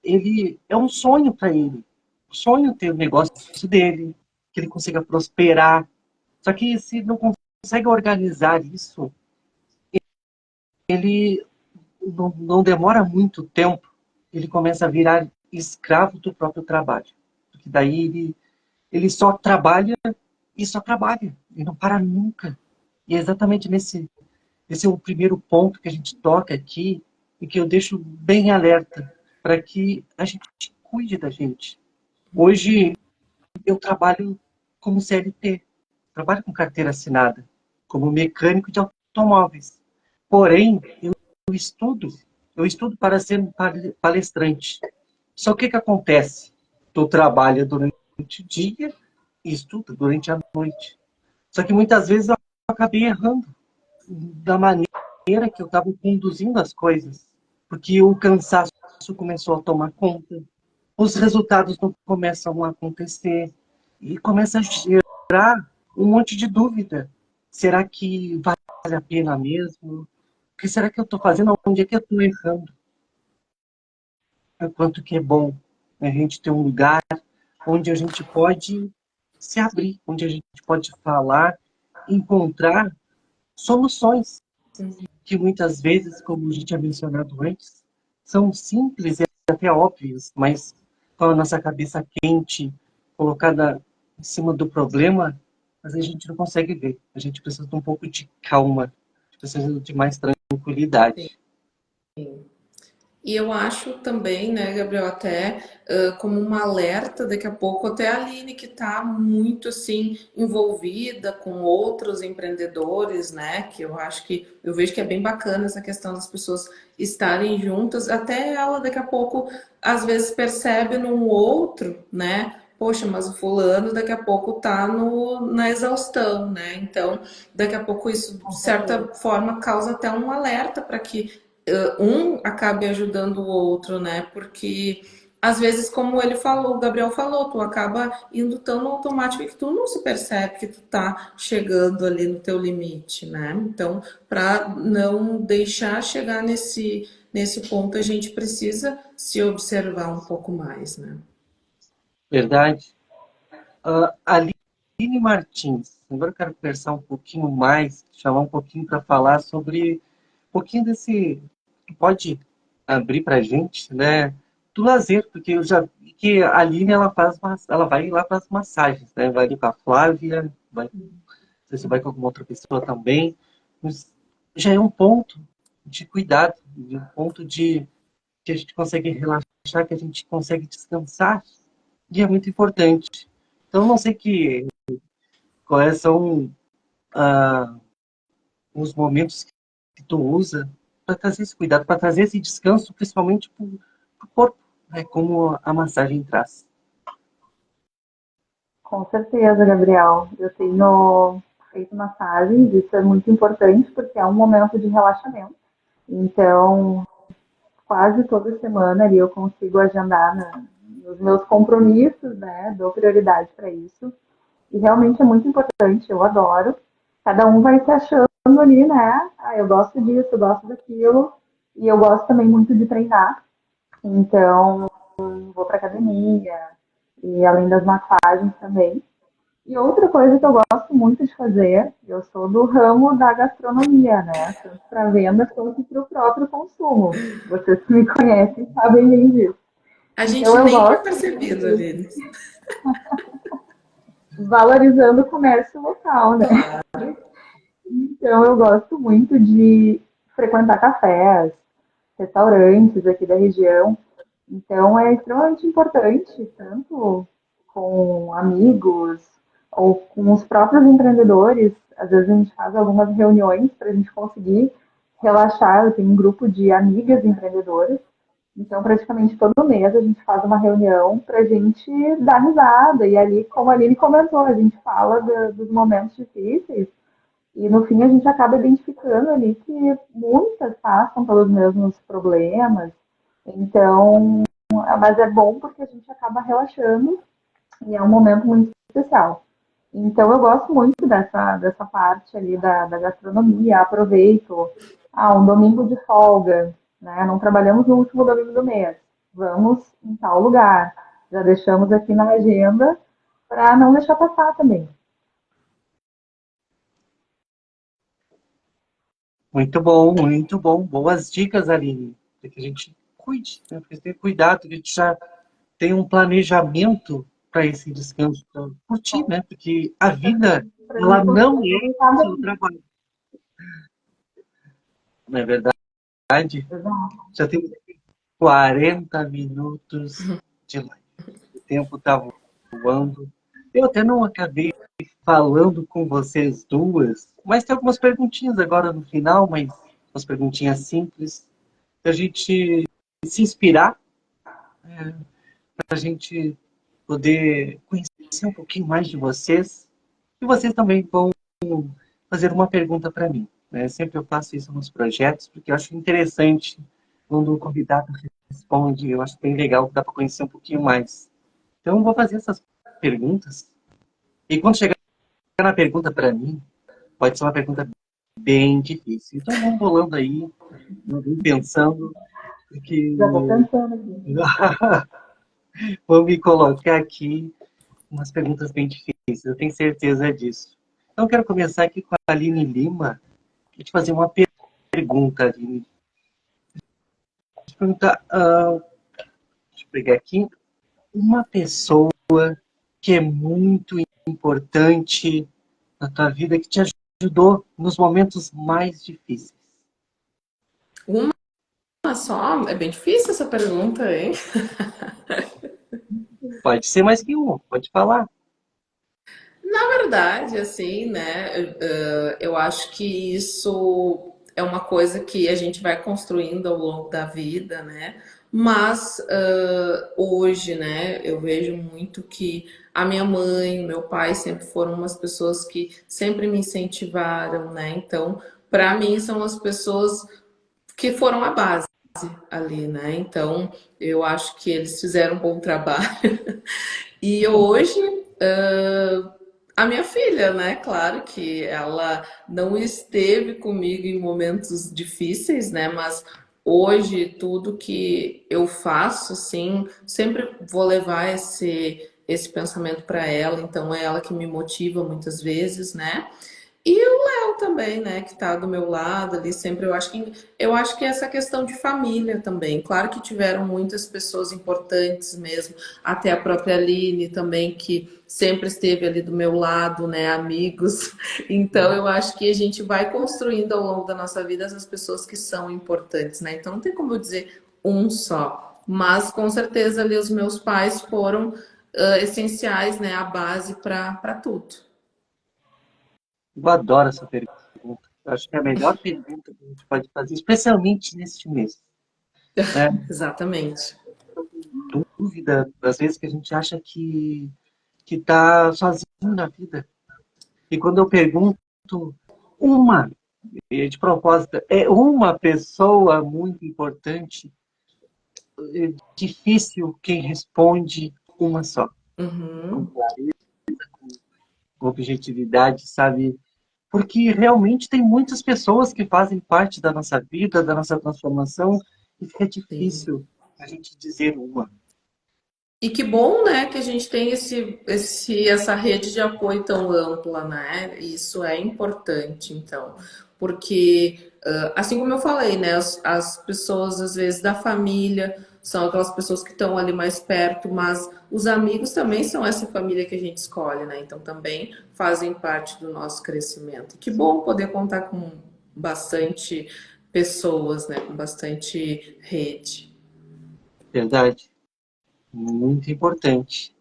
ele é um sonho para ele. O sonho é ter o negócio dele, que ele consiga prosperar. Só que se não consegue organizar isso, ele não demora muito tempo, ele começa a virar escravo do próprio trabalho. Porque daí ele só trabalha e só trabalha, e não para nunca. E é exatamente esse é o primeiro ponto que a gente toca aqui e que eu deixo bem alerta para que a gente cuide da gente. Hoje eu trabalho como CLT, trabalho com carteira assinada, como mecânico de automóveis. Porém, eu estudo, eu estudo para ser um palestrante. Só que o que acontece? Tu trabalha durante o dia e estuda durante a noite. Só que muitas vezes eu acabei errando da maneira que eu estava conduzindo as coisas, porque o cansaço começou a tomar conta, os resultados não começam a acontecer e começa a gerar um monte de dúvida. Será que vale a pena mesmo? O que será que eu estou fazendo? Onde é que eu estou errando? O quanto que é bom a gente ter um lugar onde a gente pode se abrir, onde a gente pode falar, encontrar soluções que muitas vezes, como a gente tinha mencionado antes, são simples e até óbvias, mas com a nossa cabeça quente, colocada em cima do problema, mas a gente não consegue ver. A gente precisa de um pouco de calma, a gente precisa de mais tranquilidade. E eu acho também, né, Gabriel, até como um alerta, daqui a pouco, até a Aline, que está muito, assim, envolvida com outros empreendedores, né, que eu acho que, eu vejo que é bem bacana essa questão das pessoas estarem juntas, até ela, daqui a pouco, às vezes percebe num outro, né, poxa, mas o fulano daqui a pouco tá na exaustão, né, então, daqui a pouco isso, de Com certeza. certa forma, causa até um alerta para que um acabe ajudando o outro, né? Porque às vezes, como ele falou, o Gabriel falou, tu acaba indo tão no automático que tu não se percebe que tu tá chegando ali no teu limite, né? Então, para não deixar chegar nesse ponto, a gente precisa se observar um pouco mais, né? Verdade. Aline Martins, agora eu quero conversar um pouquinho mais, chamar um pouquinho para falar sobre um pouquinho desse. Pode abrir para a gente, né? Do lazer, porque eu já vi que a Aline ela vai lá para as massagens, né? Vai ali com a Flávia, vai, não sei se vai com alguma outra pessoa também, mas já é um ponto de cuidado, um ponto de que a gente consegue relaxar, que a gente consegue descansar, e é muito importante. Então, não sei quais são ah, os momentos que tu usa para trazer esse cuidado, para trazer esse descanso, principalmente para o corpo, né? Como a massagem traz. Com certeza, Gabriel. Eu tenho feito massagens, isso é muito importante porque é um momento de relaxamento. Então, quase toda semana ali eu consigo agendar nos meus compromissos, né? Dou prioridade para isso. E realmente é muito importante, eu adoro. Cada um vai se achando ali, né? Ah, eu gosto disso, eu gosto daquilo. E eu gosto também muito de treinar. Então, vou para academia e além das massagens também. E outra coisa que eu gosto muito de fazer, eu sou do ramo da gastronomia, né? Tanto para venda quanto para o próprio consumo. Vocês que me conhecem sabem bem disso. A Então gente eu nem tinha gosto percebido de ali. valorizando o comércio local, né? Claro. Então eu gosto muito de frequentar cafés, restaurantes aqui da região. Então é extremamente importante, tanto com amigos ou com os próprios empreendedores. Às vezes a gente faz algumas reuniões para a gente conseguir relaxar. Eu tenho um grupo de amigas empreendedoras, então praticamente todo mês a gente faz uma reunião para a gente dar risada. E ali, como a Aline comentou, a gente fala dos momentos difíceis e no fim a gente acaba identificando ali que muitas passam pelos mesmos problemas. Então, mas é bom porque a gente acaba relaxando e é um momento muito especial. Então eu gosto muito dessa parte ali da gastronomia, aproveito, um domingo de folga, né? Não trabalhamos no último domingo do mês. Vamos em tal lugar. Já deixamos aqui na agenda para não deixar passar também. Muito bom, muito bom. Boas dicas, Aline. Para que a gente cuide, né? Porque tem cuidado, que a gente já tem um planejamento para esse descanso, para curtir, né? Porque a vida, Para a ela gente conseguir não é aproveitar só bem. trabalho, não é verdade? Exato. Já tem 40 minutos de live. O tempo está voando. Eu até não acabei falando com vocês duas, mas tem algumas perguntinhas agora no final, mas umas perguntinhas simples, para a gente se inspirar, para a gente poder conhecer um pouquinho mais de vocês. E vocês também vão fazer uma pergunta para mim, né? Sempre eu faço isso nos projetos, porque eu acho interessante quando o convidado responde, eu acho bem legal, dá para conhecer um pouquinho mais. Então, eu vou fazer essas perguntas. E quando chegar na pergunta para mim, pode ser uma pergunta bem difícil. Então, vamos bolando aí, vamos pensando, porque Já estou pensando aqui. vou me colocar aqui umas perguntas bem difíceis, eu tenho certeza disso. Então, eu quero começar aqui com a Aline Lima e te fazer uma pergunta, Aline. Te perguntar, deixa eu pegar aqui, uma pessoa que é muito importante na tua vida, que te ajudou nos momentos mais difíceis. Uma uma só? É bem difícil essa pergunta, hein? Pode ser mais que uma, pode falar. Na verdade, assim, né, eu acho que isso é uma coisa que a gente vai construindo ao longo da vida, né? Mas hoje, né, eu vejo muito que a minha mãe, o meu pai sempre foram umas pessoas que sempre me incentivaram, né? Então, para mim, são as pessoas que foram a base ali, né? Então, eu acho que eles fizeram um bom trabalho. E hoje, a minha filha, né? Claro que ela não esteve comigo em momentos difíceis, né? Mas hoje, tudo que eu faço, assim, sempre vou levar esse pensamento para ela. Então, é ela que me motiva muitas vezes, né? E o Léo também, né, que tá do meu lado ali sempre, eu acho que essa questão de família também. Claro que tiveram muitas pessoas importantes mesmo, até a própria Aline também, que sempre esteve ali do meu lado, né, amigos. Então eu acho que a gente vai construindo ao longo da nossa vida essas pessoas que são importantes, né? Então não tem como eu dizer um só, mas com certeza ali os meus pais foram essenciais, né, a base para tudo. Eu adoro essa pergunta. Eu acho que é a melhor pergunta que a gente pode fazer, especialmente neste mês, né? Exatamente. Dúvida, às vezes que a gente acha que tá sozinho na vida. E quando eu pergunto uma, e de propósito, é uma pessoa muito importante, é difícil quem responde uma só. Com Uhum. clareza, com objetividade, sabe? Porque realmente tem muitas pessoas que fazem parte da nossa vida, da nossa transformação, e fica Sim. difícil a gente dizer uma. E que bom, né, que a gente tem essa rede de apoio tão ampla, né? Isso é importante, então, porque, assim como eu falei, né, as pessoas, às vezes, da família são aquelas pessoas que estão ali mais perto, mas os amigos também são essa família que a gente escolhe, né? Então, também fazem parte do nosso crescimento. Que bom poder contar com bastante pessoas, né, com bastante rede. Verdade? Muito importante.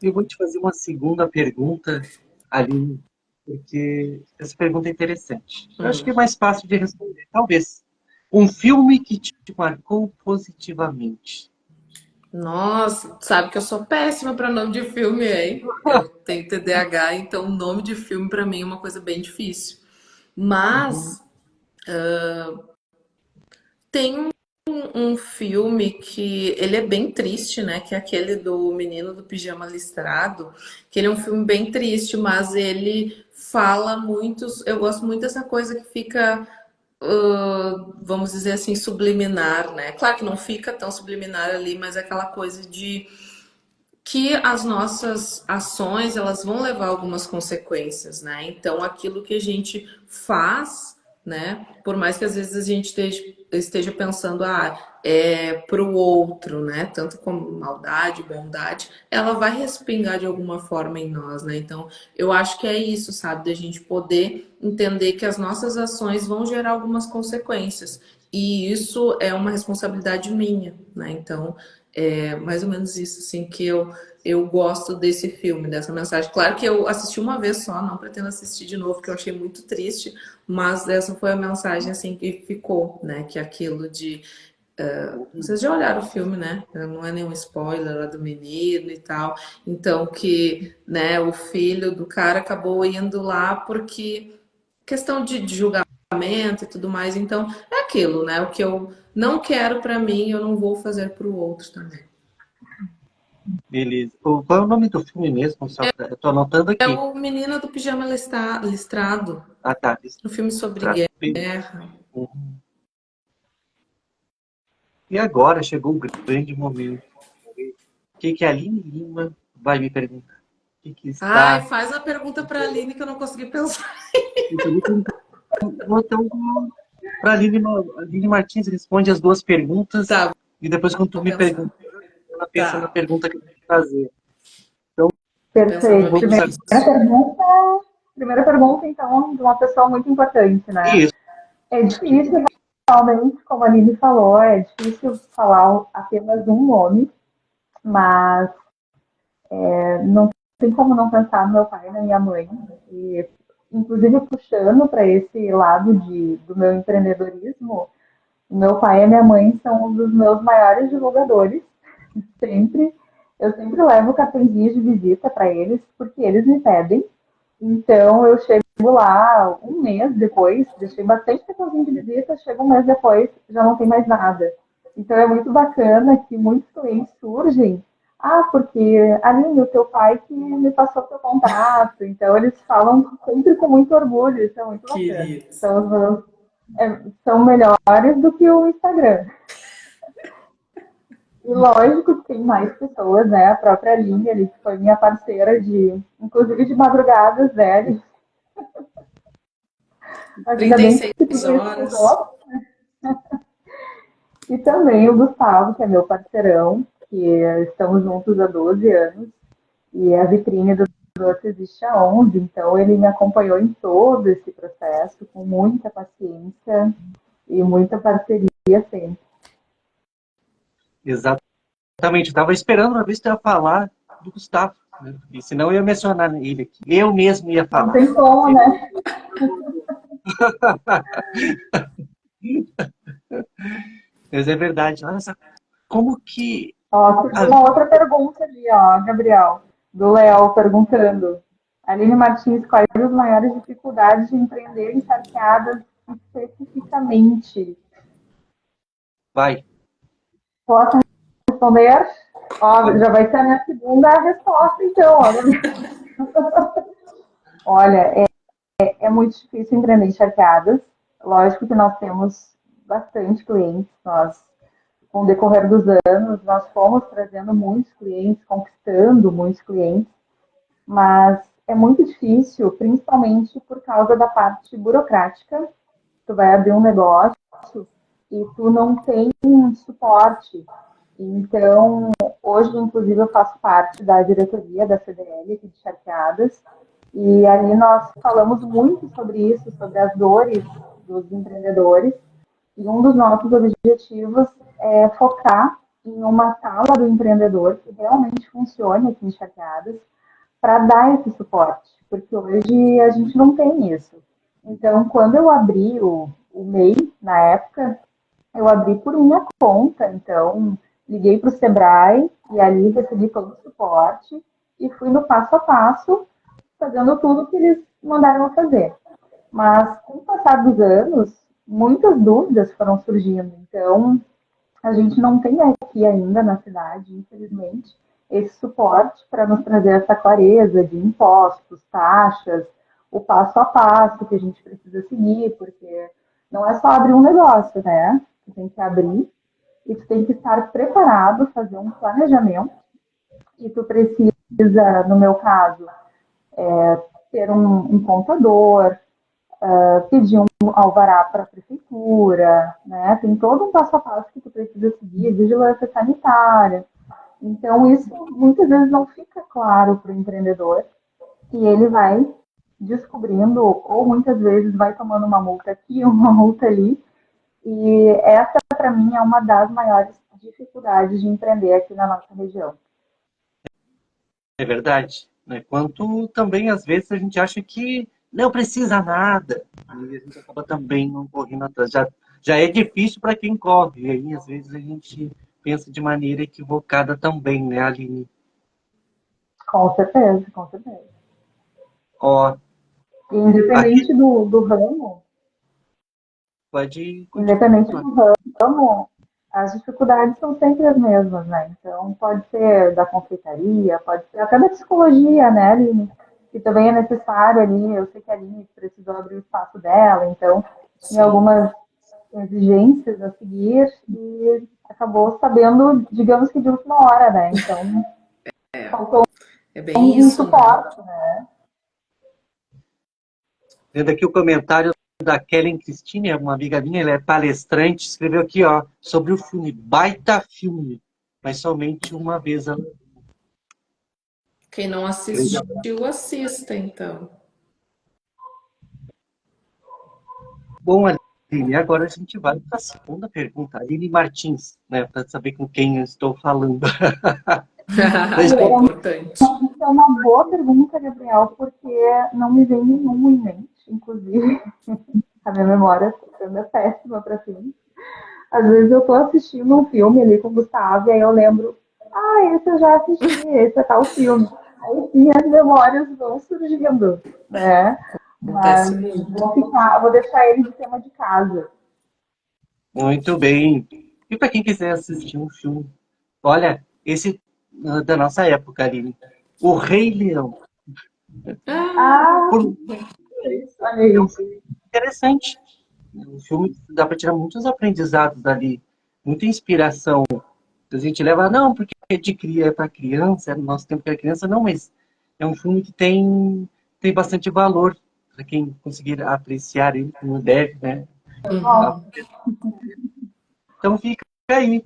Eu vou te fazer uma segunda pergunta, Aline, porque essa pergunta é interessante. Eu acho que é mais fácil de responder. Talvez. Um filme que te marcou positivamente. Nossa, sabe que eu sou péssima para nome de filme, hein? Eu tenho TDAH, então nome de filme para mim é uma coisa bem difícil. Uhum. Mas tem um filme que ele é bem triste, né? Que é aquele do Menino do Pijama Listrado, que ele é um filme bem triste, mas ele fala muito. Eu gosto muito dessa coisa que fica, vamos dizer assim, subliminar, né? Claro que não fica tão subliminar ali, mas é aquela coisa de que as nossas ações elas vão levar algumas consequências, né? Então, aquilo que a gente faz, né? Por mais que às vezes a gente esteja pensando, é pro outro, né? Tanto como maldade, bondade, ela vai respingar de alguma forma em nós, né? Então, eu acho que é isso, sabe? Da gente poder entender que as nossas ações vão gerar algumas consequências. E isso é uma responsabilidade minha, né? Então, é mais ou menos isso, assim, que eu gosto desse filme, dessa mensagem. Claro que eu assisti uma vez só, não pretendo assistir de novo, porque eu achei muito triste, mas essa foi a mensagem, assim, que ficou, né? Que é aquilo de... vocês já olharam o filme, né? Não é nenhum spoiler lá do menino e tal. Então, que, né, o filho do cara acabou indo lá porque questão de julgamento e tudo mais. Então, é aquilo, né? O que eu não quero pra mim, eu não vou fazer pro outro também. Beleza. Qual é o nome do filme mesmo? Eu tô anotando É aqui. o Menino do Pijama Listrado, Ah, tá. um filme sobre Extrato. guerra. Uhum. E agora chegou o grande momento. O que que a Aline Lima vai me perguntar? O que que Ai, está... faz a pergunta pra Aline que eu não consegui pensar. Então, para a Aline Martins responde as duas perguntas Tá, e depois quando tu vou me pensar. pergunta, ela pensa na Tá, pergunta que eu vou fazer. Então, vou pensar numa Perfeito. bem vamos difícil. Primeira pergunta, então, de uma pessoa muito importante, né? isso. É difícil, realmente, como a Aline falou, é difícil falar apenas um nome, mas não tem como não pensar no meu pai e na minha mãe. E, inclusive, puxando para esse lado do meu empreendedorismo, o meu pai e a minha mãe são um dos meus maiores divulgadores. Sempre. Eu sempre levo cartõezinhos de visita para eles, porque eles me pedem. Então, eu chego lá um mês depois, deixei bastante cartãozinho de visita, chega um mês depois, já não tem mais nada. Então, é muito bacana que muitos clientes surgem. Ah, porque, Aline, o teu pai que me passou teu contato. Então, eles falam sempre com muito orgulho, isso é muito bacana. Queridos. São, são melhores do que o Instagram. E lógico que tem mais pessoas, né? A própria Aline, ali, que foi minha parceira inclusive de madrugadas, né? Mas ainda bem que 36 tudo isso horas. mudou. E também o Gustavo, que é meu parceirão, que estamos juntos há 12 anos, e a vitrine do Doce existe há 11, então ele me acompanhou em todo esse processo, com muita paciência e muita parceria sempre. Exatamente. Eu estava esperando uma vez que eu ia falar do Gustavo, né? E senão eu ia mencionar ele aqui. Eu mesmo ia Não falar. tem como, né? Mas é verdade. Olha só, como que Ó, surgiu a uma outra pergunta ali, ó, Gabriel, do Léo, perguntando. Aline Martins, quais as maiores dificuldades de empreender em charqueadas especificamente? vai. Posso responder? Ó, já vai ser a minha segunda resposta, então. Olha, é muito difícil empreender em charqueadas. Lógico que nós temos bastante clientes. Com o decorrer dos anos, nós fomos trazendo muitos clientes, conquistando muitos clientes, mas é muito difícil, principalmente por causa da parte burocrática. Tu vai abrir um negócio e tu não tem suporte. Então, hoje, inclusive, eu faço parte da diretoria da CDL aqui de Charqueadas, e ali nós falamos muito sobre isso, sobre as dores dos empreendedores, e um dos nossos objetivos é focar em uma sala do empreendedor que realmente funcione aqui em Charqueadas, para dar esse suporte, porque hoje a gente não tem isso. Então, quando eu abri o MEI, na época, eu abri por minha conta, então liguei para o Sebrae e ali recebi todo o suporte e fui no passo a passo, fazendo tudo que eles mandaram eu fazer. Mas com o passar dos anos, muitas dúvidas foram surgindo. Então, a gente não tem aqui ainda na cidade, infelizmente, esse suporte para nos trazer essa clareza de impostos, taxas, o passo a passo que a gente precisa seguir, porque não é só abrir um negócio, né? Tu tem que abrir e tu tem que estar preparado, fazer um planejamento, e tu precisa, no meu caso, ter um contador, pedir um alvará para a prefeitura, né? Tem todo um passo a passo que tu precisa seguir, vigilância sanitária. Então, isso muitas vezes não fica claro para o empreendedor e ele vai descobrindo, ou muitas vezes vai tomando uma multa aqui, uma multa ali. E essa, para mim, é uma das maiores dificuldades de empreender aqui na nossa região. É verdade. Né? Quanto também, às vezes, a gente acha que não precisa nada. E a gente acaba também não correndo atrás. Já é difícil para quem corre. E aí, às vezes, a gente pensa de maneira equivocada também, né, Aline? Com certeza, com certeza. Ó, E aqui pode independente continuar. do ramo, as dificuldades são sempre as mesmas, né? Então, pode ser da confeitaria, pode ser até da psicologia, né, Aline? Que também é necessário ali. Eu sei que a Aline precisou abrir o espaço dela, então tinha Sim, algumas exigências a seguir e acabou sabendo, digamos que de última hora, né? Então, faltou é bem um isso, né? suporte, né? Vendo aqui o comentário da Kellen Christine, uma amiga minha, ela é palestrante, escreveu aqui, ó, sobre o filme, baita filme, mas somente uma vez ela... Quem não assistiu, assista, então. Bom, E agora a gente vai para a segunda pergunta. Aline Martins, né, para saber com quem eu estou falando. Mas, É importante. É uma boa pergunta, Gabriel, porque não me vem nenhum em mente, inclusive. A minha memória é péssima para filme. Às vezes eu tô assistindo um filme ali com o Gustavo e aí eu lembro, esse eu já assisti, esse é tal filme. Aí sim as memórias vão surgindo, né? Mas Acontece muito. vou deixar ele de tema de casa. muito bem. E para quem quiser assistir um filme, olha, esse da nossa época, Aline, O Rei Leão. Ah, Ah, Por olha é um aí. filme interessante. Um filme que dá para tirar muitos aprendizados dali, muita inspiração. A gente leva, não, porque é de cria, é para criança, é no nosso tempo que era criança, não, mas é um filme que tem bastante valor para quem conseguir apreciar ele como deve, né? uhum. Então fica aí,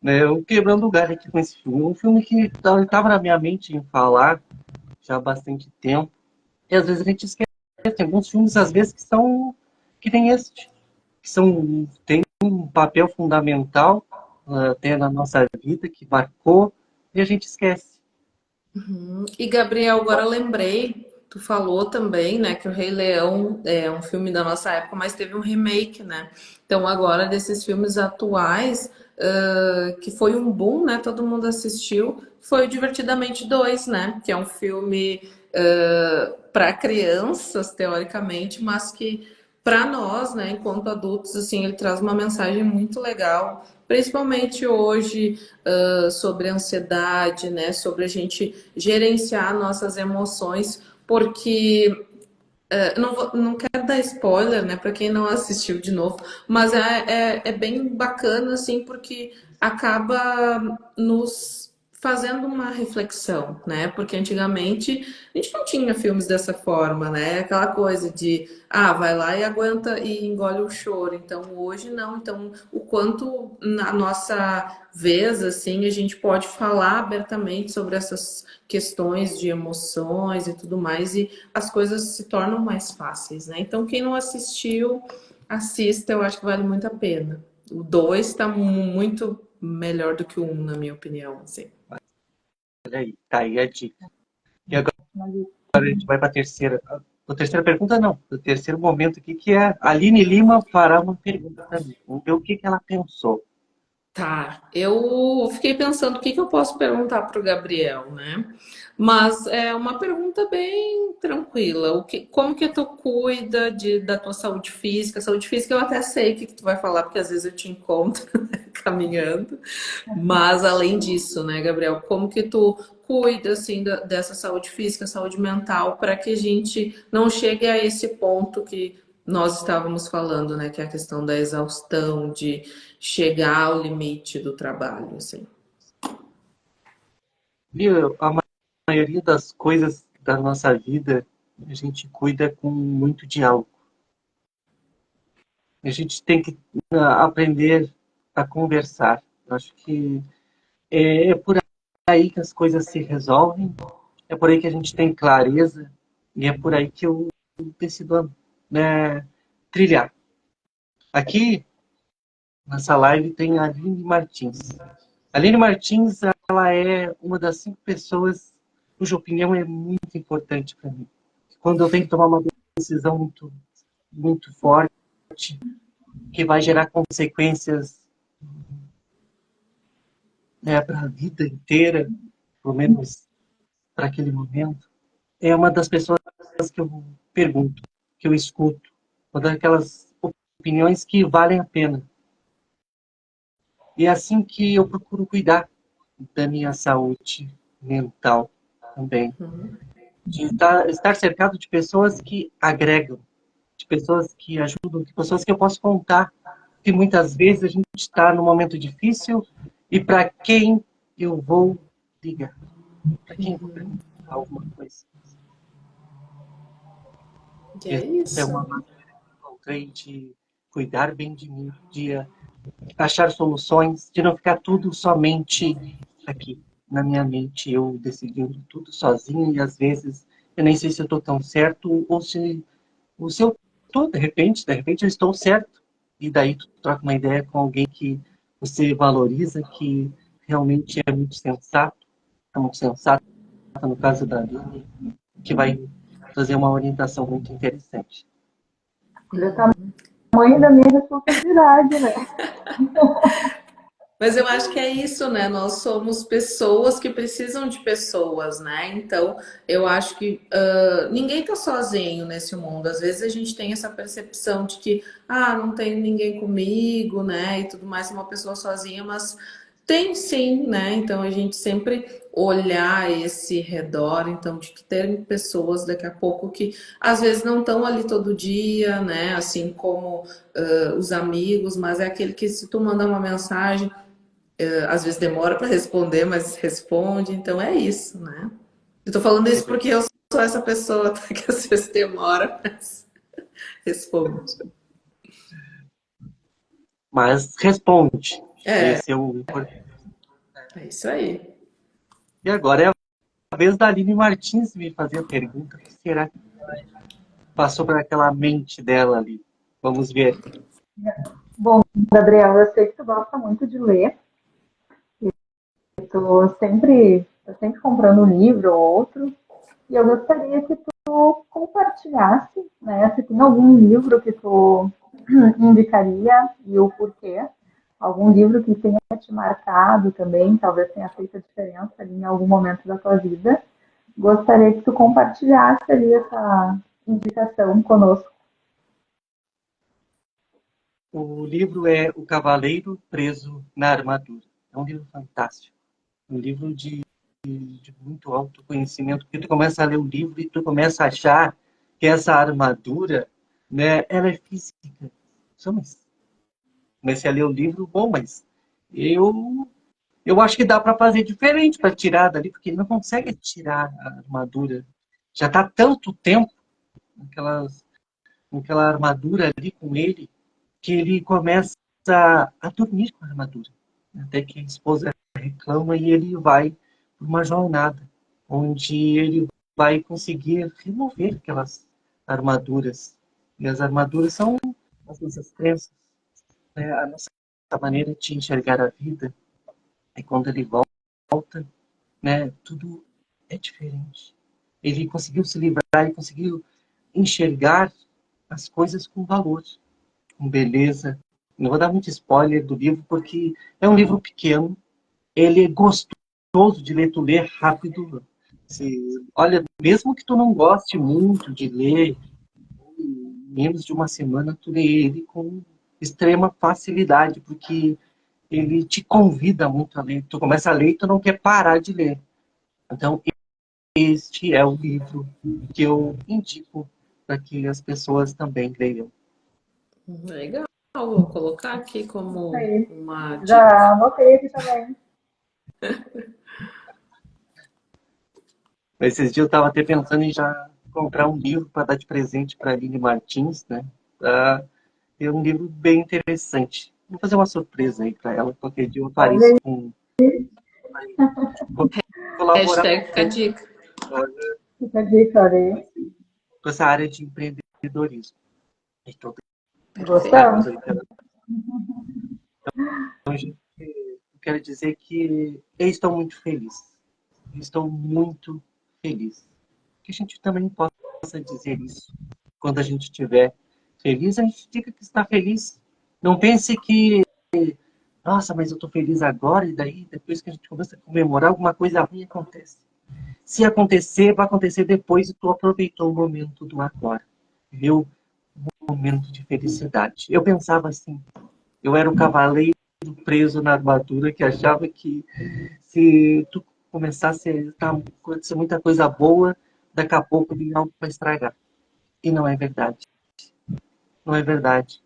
né? Eu quebrando o galho aqui com esse filme. Um filme que estava na minha mente em falar já há bastante tempo. E às vezes a gente esquece. Tem alguns filmes, às vezes, que tem este, tem um papel fundamental até na nossa vida, que marcou, e a gente esquece. E Gabriel, agora eu lembrei, tu falou também, né, que o Rei Leão é um filme da nossa época, mas teve um remake, né? Então agora desses filmes atuais, que foi um boom, né? Todo mundo assistiu, foi o Divertidamente 2, né? Que é um filme para crianças, teoricamente, mas que para nós, né, enquanto adultos, assim, ele traz uma mensagem muito legal, principalmente hoje, sobre ansiedade, né, sobre a gente gerenciar nossas emoções, porque não quero dar spoiler, né, para quem não assistiu de novo, mas é bem bacana, assim, porque acaba nos fazendo uma reflexão, né? Porque antigamente a gente não tinha filmes dessa forma, né? Aquela coisa de, vai lá e aguenta e engole o choro. Então hoje não. Então o quanto na nossa vez, assim, a gente pode falar abertamente sobre essas questões de emoções e tudo mais, e as coisas se tornam mais fáceis, né? Então, quem não assistiu, assista, eu acho que vale muito a pena. O 2 está muito melhor do que o 1, na minha opinião, assim. Olha aí, tá aí a dica. E agora a gente vai para a terceira. A terceira pergunta, não. O terceiro momento aqui, que é a Aline Lima fará uma pergunta para mim. Vamos ver o que ela pensou. Tá, eu fiquei pensando o que que eu posso perguntar para o Gabriel, né? Mas é uma pergunta bem tranquila. Como que tu cuida da tua saúde física? Saúde física eu até sei o que tu vai falar, porque às vezes eu te encontro caminhando. Mas além disso, né, Gabriel, como que tu cuida assim dessa saúde física, saúde mental, para que a gente não chegue a esse ponto que nós estávamos falando, né, que é a questão da exaustão, de chegar ao limite do trabalho, assim. Viu? A maioria das coisas da nossa vida a gente cuida com muito diálogo. A gente tem que aprender a conversar. Eu acho que é por aí que as coisas se resolvem, é por aí que a gente tem clareza e é por aí que eu decido, né, trilhar. Aqui nessa live tem a Aline Martins. A Aline Martins, ela é uma das 5 pessoas cuja opinião é muito importante para mim. Quando eu tenho que tomar uma decisão muito, muito forte, que vai gerar consequências, né, para a vida inteira, pelo menos para aquele momento, é uma das pessoas que eu pergunto, que eu escuto, uma daquelas opiniões que valem a pena. E é assim que eu procuro cuidar da minha saúde mental também. De estar cercado de pessoas que agregam, de pessoas que ajudam, de pessoas que eu posso contar. Que muitas vezes a gente está num momento difícil e para quem eu vou ligar? Para quem eu vou perguntar alguma coisa? E é Essa é isso. uma maneira que eu encontrei de cuidar bem de mim, de achar soluções, de não ficar tudo somente aqui na minha mente, eu decidindo tudo sozinho e às vezes eu nem sei se eu estou tão certo ou se eu estou, de repente eu estou certo e daí tu troca uma ideia com alguém que você valoriza, que realmente é muito sensato, no caso da Aline, que vai trazer uma orientação muito interessante. Olha o tamanho da minha responsabilidade, né? Mas eu acho que é isso, né? Nós somos pessoas que precisam de pessoas, né? Então, eu acho que ninguém tá sozinho nesse mundo. Às vezes a gente tem essa percepção de que, não tem ninguém comigo, né? E tudo mais, uma pessoa sozinha, mas tem sim, né? Então, a gente sempre olhar esse redor, então, de que ter pessoas daqui a pouco que às vezes não estão ali todo dia, né? Assim como os amigos, mas é aquele que se tu manda uma mensagem às vezes demora para responder, mas responde, então é isso, né? Eu tô falando isso porque eu sou essa pessoa tá, que às vezes demora, mas responde. Mas responde. É, Esse é o... é isso aí. E agora é a vez da Aline Martins me fazer a pergunta: o que será que passou por aquela mente dela ali? Vamos ver. Bom, Gabriel, eu sei que tu gosta muito de ler. Tô sempre comprando um livro ou outro. E eu gostaria que tu compartilhasse, né? Se tem algum livro que tu indicaria e o porquê. Algum livro que tenha te marcado também, talvez tenha feito a diferença ali em algum momento da tua vida. Gostaria que tu compartilhasse ali essa indicação conosco. O livro é O Cavaleiro Preso na Armadura. É um livro fantástico. Um livro de muito autoconhecimento, porque tu começa a ler o livro e tu começa a achar que essa armadura, né, ela é física. Mas comecei a ler o livro, bom, mas eu eu acho que dá para fazer diferente para tirar dali, porque ele não consegue tirar a armadura. Já está tanto tempo naquelas, naquela armadura ali com ele, que ele começa a dormir com a armadura. Até que a esposa reclama e ele vai por uma jornada, onde ele vai conseguir remover aquelas armaduras. E as armaduras são as nossas crenças, né? A nossa maneira de enxergar a vida. E quando ele volta, né, tudo é diferente. Ele conseguiu se livrar, ele conseguiu enxergar as coisas com valor, com beleza. Não vou dar muito spoiler do livro, porque é um livro pequeno, ele é gostoso de ler, tu lê rápido. Olha, mesmo que tu não goste muito de ler, em menos de uma semana tu lê ele com extrema facilidade, porque ele te convida muito a ler. Tu começa a ler e tu não quer parar de ler. Então, este é o livro que eu indico para que as pessoas também leiam. Legal, vou colocar aqui Isso como aí. uma dica. Já anotei aqui também. Esses dias eu estava até pensando em já comprar um livro para dar de presente para a Aline Martins, né? É um livro bem interessante. Vou fazer uma surpresa aí para ela. Qualquer dia eu Olha apareço aí, com colaborar Hashtag fica a dica. fica a dica, olha aí. com essa área de empreendedorismo. Então, Perfeito. Gostamos. gente, eu quero dizer que eu estou muito feliz. Estou muito feliz. Que a gente também possa dizer isso. Quando a gente estiver feliz, a gente diga que está feliz. Não pense que, nossa, mas eu estou feliz agora, e daí, depois que a gente começa a comemorar, alguma coisa ruim acontece. Se acontecer, vai acontecer depois e tu aproveitou o momento do agora. Viu? Um momento de felicidade. Eu pensava assim, eu era um cavaleiro preso na armadura que achava que se tu começasse a acontecer muita coisa boa, daqui a pouco vinha algo para estragar. E não é verdade. Não é verdade.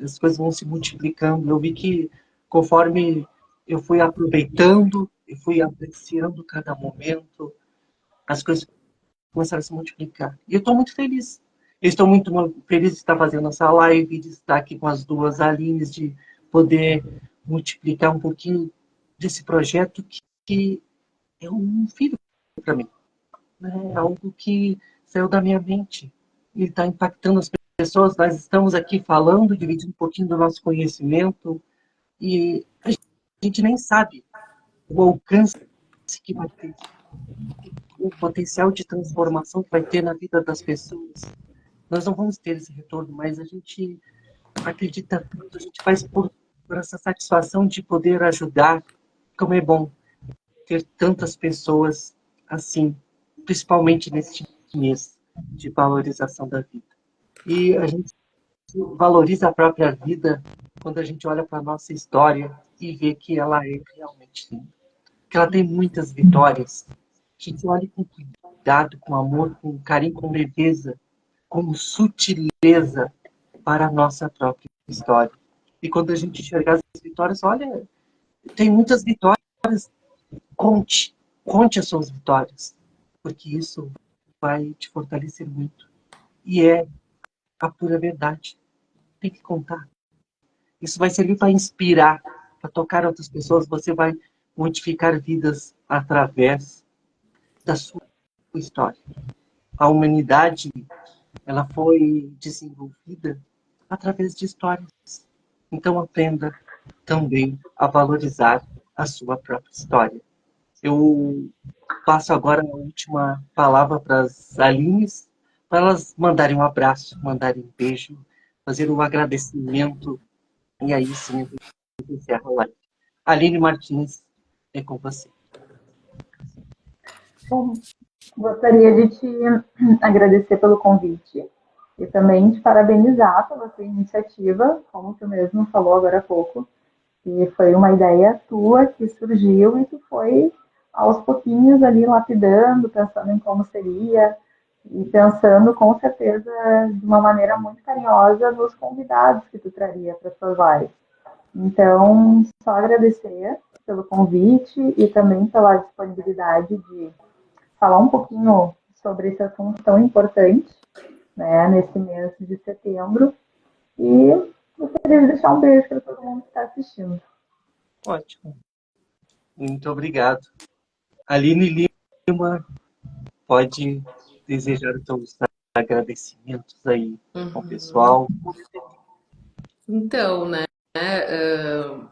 As coisas vão se multiplicando. Eu vi que conforme eu fui aproveitando, eu fui apreciando cada momento, as coisas começaram a se multiplicar. E eu estou muito feliz. Eu estou muito feliz de estar fazendo essa live, de estar aqui com as duas Alines, de poder multiplicar um pouquinho desse projeto que é um filho para mim. É algo que saiu da minha mente e está impactando as pessoas, nós estamos aqui falando, dividindo um pouquinho do nosso conhecimento, e a gente nem sabe o alcance que vai ter, o potencial de transformação que vai ter na vida das pessoas. Nós não vamos ter esse retorno, mas a gente acredita tanto, a gente faz por essa satisfação de poder ajudar. Como é bom ter tantas pessoas assim, principalmente neste mês de valorização da vida. E a gente valoriza a própria vida quando a gente olha para a nossa história e vê que ela é realmente linda. Que ela tem muitas vitórias. A gente olha com cuidado, com amor, com carinho, com leveza, com sutileza para a nossa própria história. E quando a gente enxergar as vitórias, olha, tem muitas vitórias, conte as suas vitórias, porque isso vai te fortalecer muito. E é a pura verdade. Tem que contar. Isso vai servir para inspirar, para tocar outras pessoas. Você vai modificar vidas através da sua história. A humanidade, ela foi desenvolvida através de histórias. Então aprenda também a valorizar a sua própria história. Eu passo agora a última palavra para as Alines, para elas mandarem um abraço, mandarem um beijo, fazer um agradecimento, e aí sim a gente encerra a live. Aline Martins, é com você. Bom, gostaria de te agradecer pelo convite e também te parabenizar pela sua iniciativa, como tu mesmo falou agora há pouco, que foi uma ideia tua que surgiu e tu foi aos pouquinhos ali lapidando, pensando em como seria e pensando com certeza de uma maneira muito carinhosa nos convidados que tu traria para as tuas lives. Então, só agradecer pelo convite e também pela disponibilidade de falar um pouquinho sobre esse assunto tão importante, né, nesse mês de setembro. E gostaria de deixar um beijo para todo mundo que está assistindo. Ótimo. Muito obrigado. Aline Lima, pode desejar os seus agradecimentos aí ao pessoal. Então, né,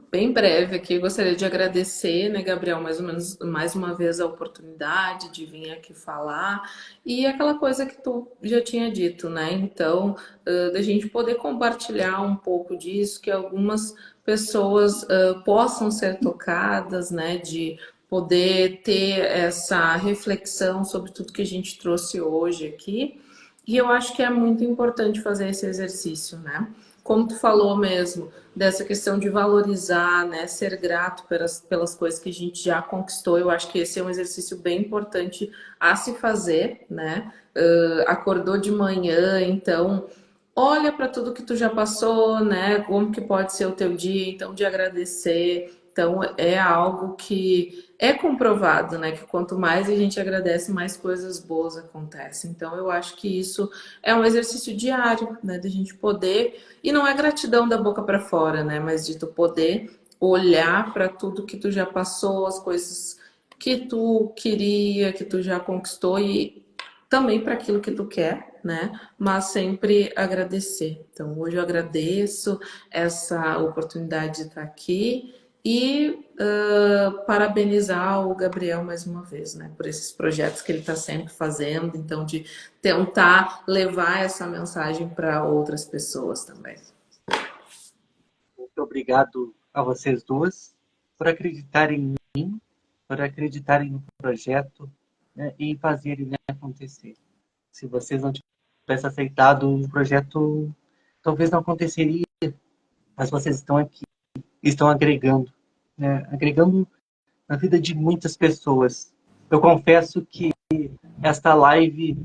bem breve aqui, eu gostaria de agradecer, né, Gabriel, mais uma vez a oportunidade de vir aqui falar e aquela coisa que tu já tinha dito, né? Então, da gente poder compartilhar um pouco disso, que algumas pessoas possam ser tocadas, né, de poder ter essa reflexão sobre tudo que a gente trouxe hoje aqui. E eu acho que é muito importante fazer esse exercício, né? Como tu falou mesmo, dessa questão de valorizar, né, ser grato pelas coisas que a gente já conquistou, eu acho que esse é um exercício bem importante a se fazer, né? Acordou de manhã, então olha para tudo que tu já passou, né? Como que pode ser o teu dia, então de agradecer. Então é algo que é comprovado, né? Que quanto mais a gente agradece, mais coisas boas acontecem. Então eu acho que isso é um exercício diário, né? Da gente poder, e não é gratidão da boca para fora, né? Mas de tu poder olhar para tudo que tu já passou, as coisas que tu queria, que tu já conquistou e também para aquilo que tu quer, né? Mas sempre agradecer. Então, hoje eu agradeço essa oportunidade de estar aqui e parabenizar o Gabriel mais uma vez, né? Por esses projetos que ele está sempre fazendo, então de tentar levar essa mensagem para outras pessoas também. Muito obrigado a vocês duas por acreditarem em mim, por acreditarem no projeto, né, e fazerem, né, acontecer. Se vocês não tivessem aceitado o projeto, talvez não aconteceria, mas vocês estão aqui, estão agregando, né, agregando na vida de muitas pessoas. Eu confesso que esta live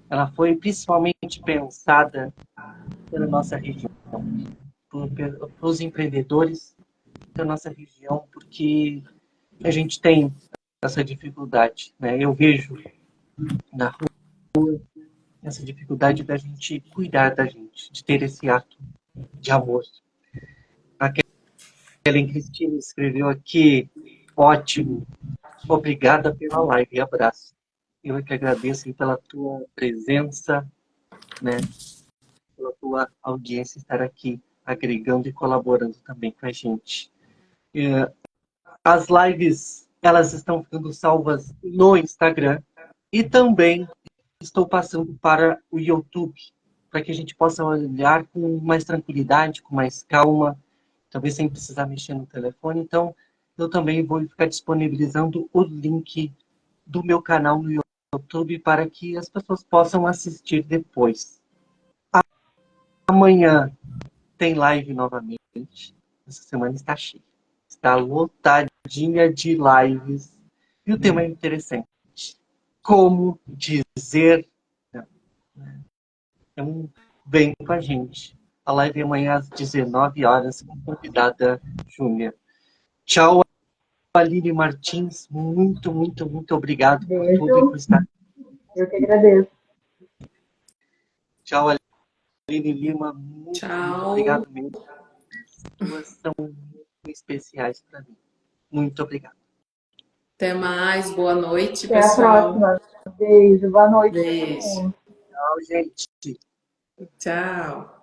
ela foi principalmente pensada pela nossa região, pelos empreendedores da nossa região, porque a gente tem essa dificuldade, né? Eu vejo na rua essa dificuldade da gente cuidar da gente, de ter esse ato de amor. A Kellen Cristina escreveu aqui, ótimo, obrigada pela live e abraço. Eu é que agradeço pela tua presença, né? pela tua audiência estar aqui agregando e colaborando também com a gente. As lives, elas estão ficando salvas no Instagram e também estou passando para o YouTube, para que a gente possa olhar com mais tranquilidade, com mais calma, talvez sem precisar mexer no telefone. Então, eu também vou ficar disponibilizando o link do meu canal no YouTube para que as pessoas possam assistir depois. Amanhã tem live novamente. Essa semana está cheia. Está lotadinha de lives. E o tema é interessante. Como dizer não. Então, vem com a gente. A live é amanhã às 19 horas com a convidada Júlia. Tchau, Aline Martins. Muito, muito, muito obrigado por tudo e Beijo. por estar. Eu que agradeço. Tchau, Aline Lima. Muito, muito Tchau. obrigado mesmo. As duas são muito especiais para mim. Muito obrigado. Até mais. Boa noite, Até a pessoal. próxima. Beijo. Boa noite para todo Beijo. mundo. Tchau, gente. Tchau.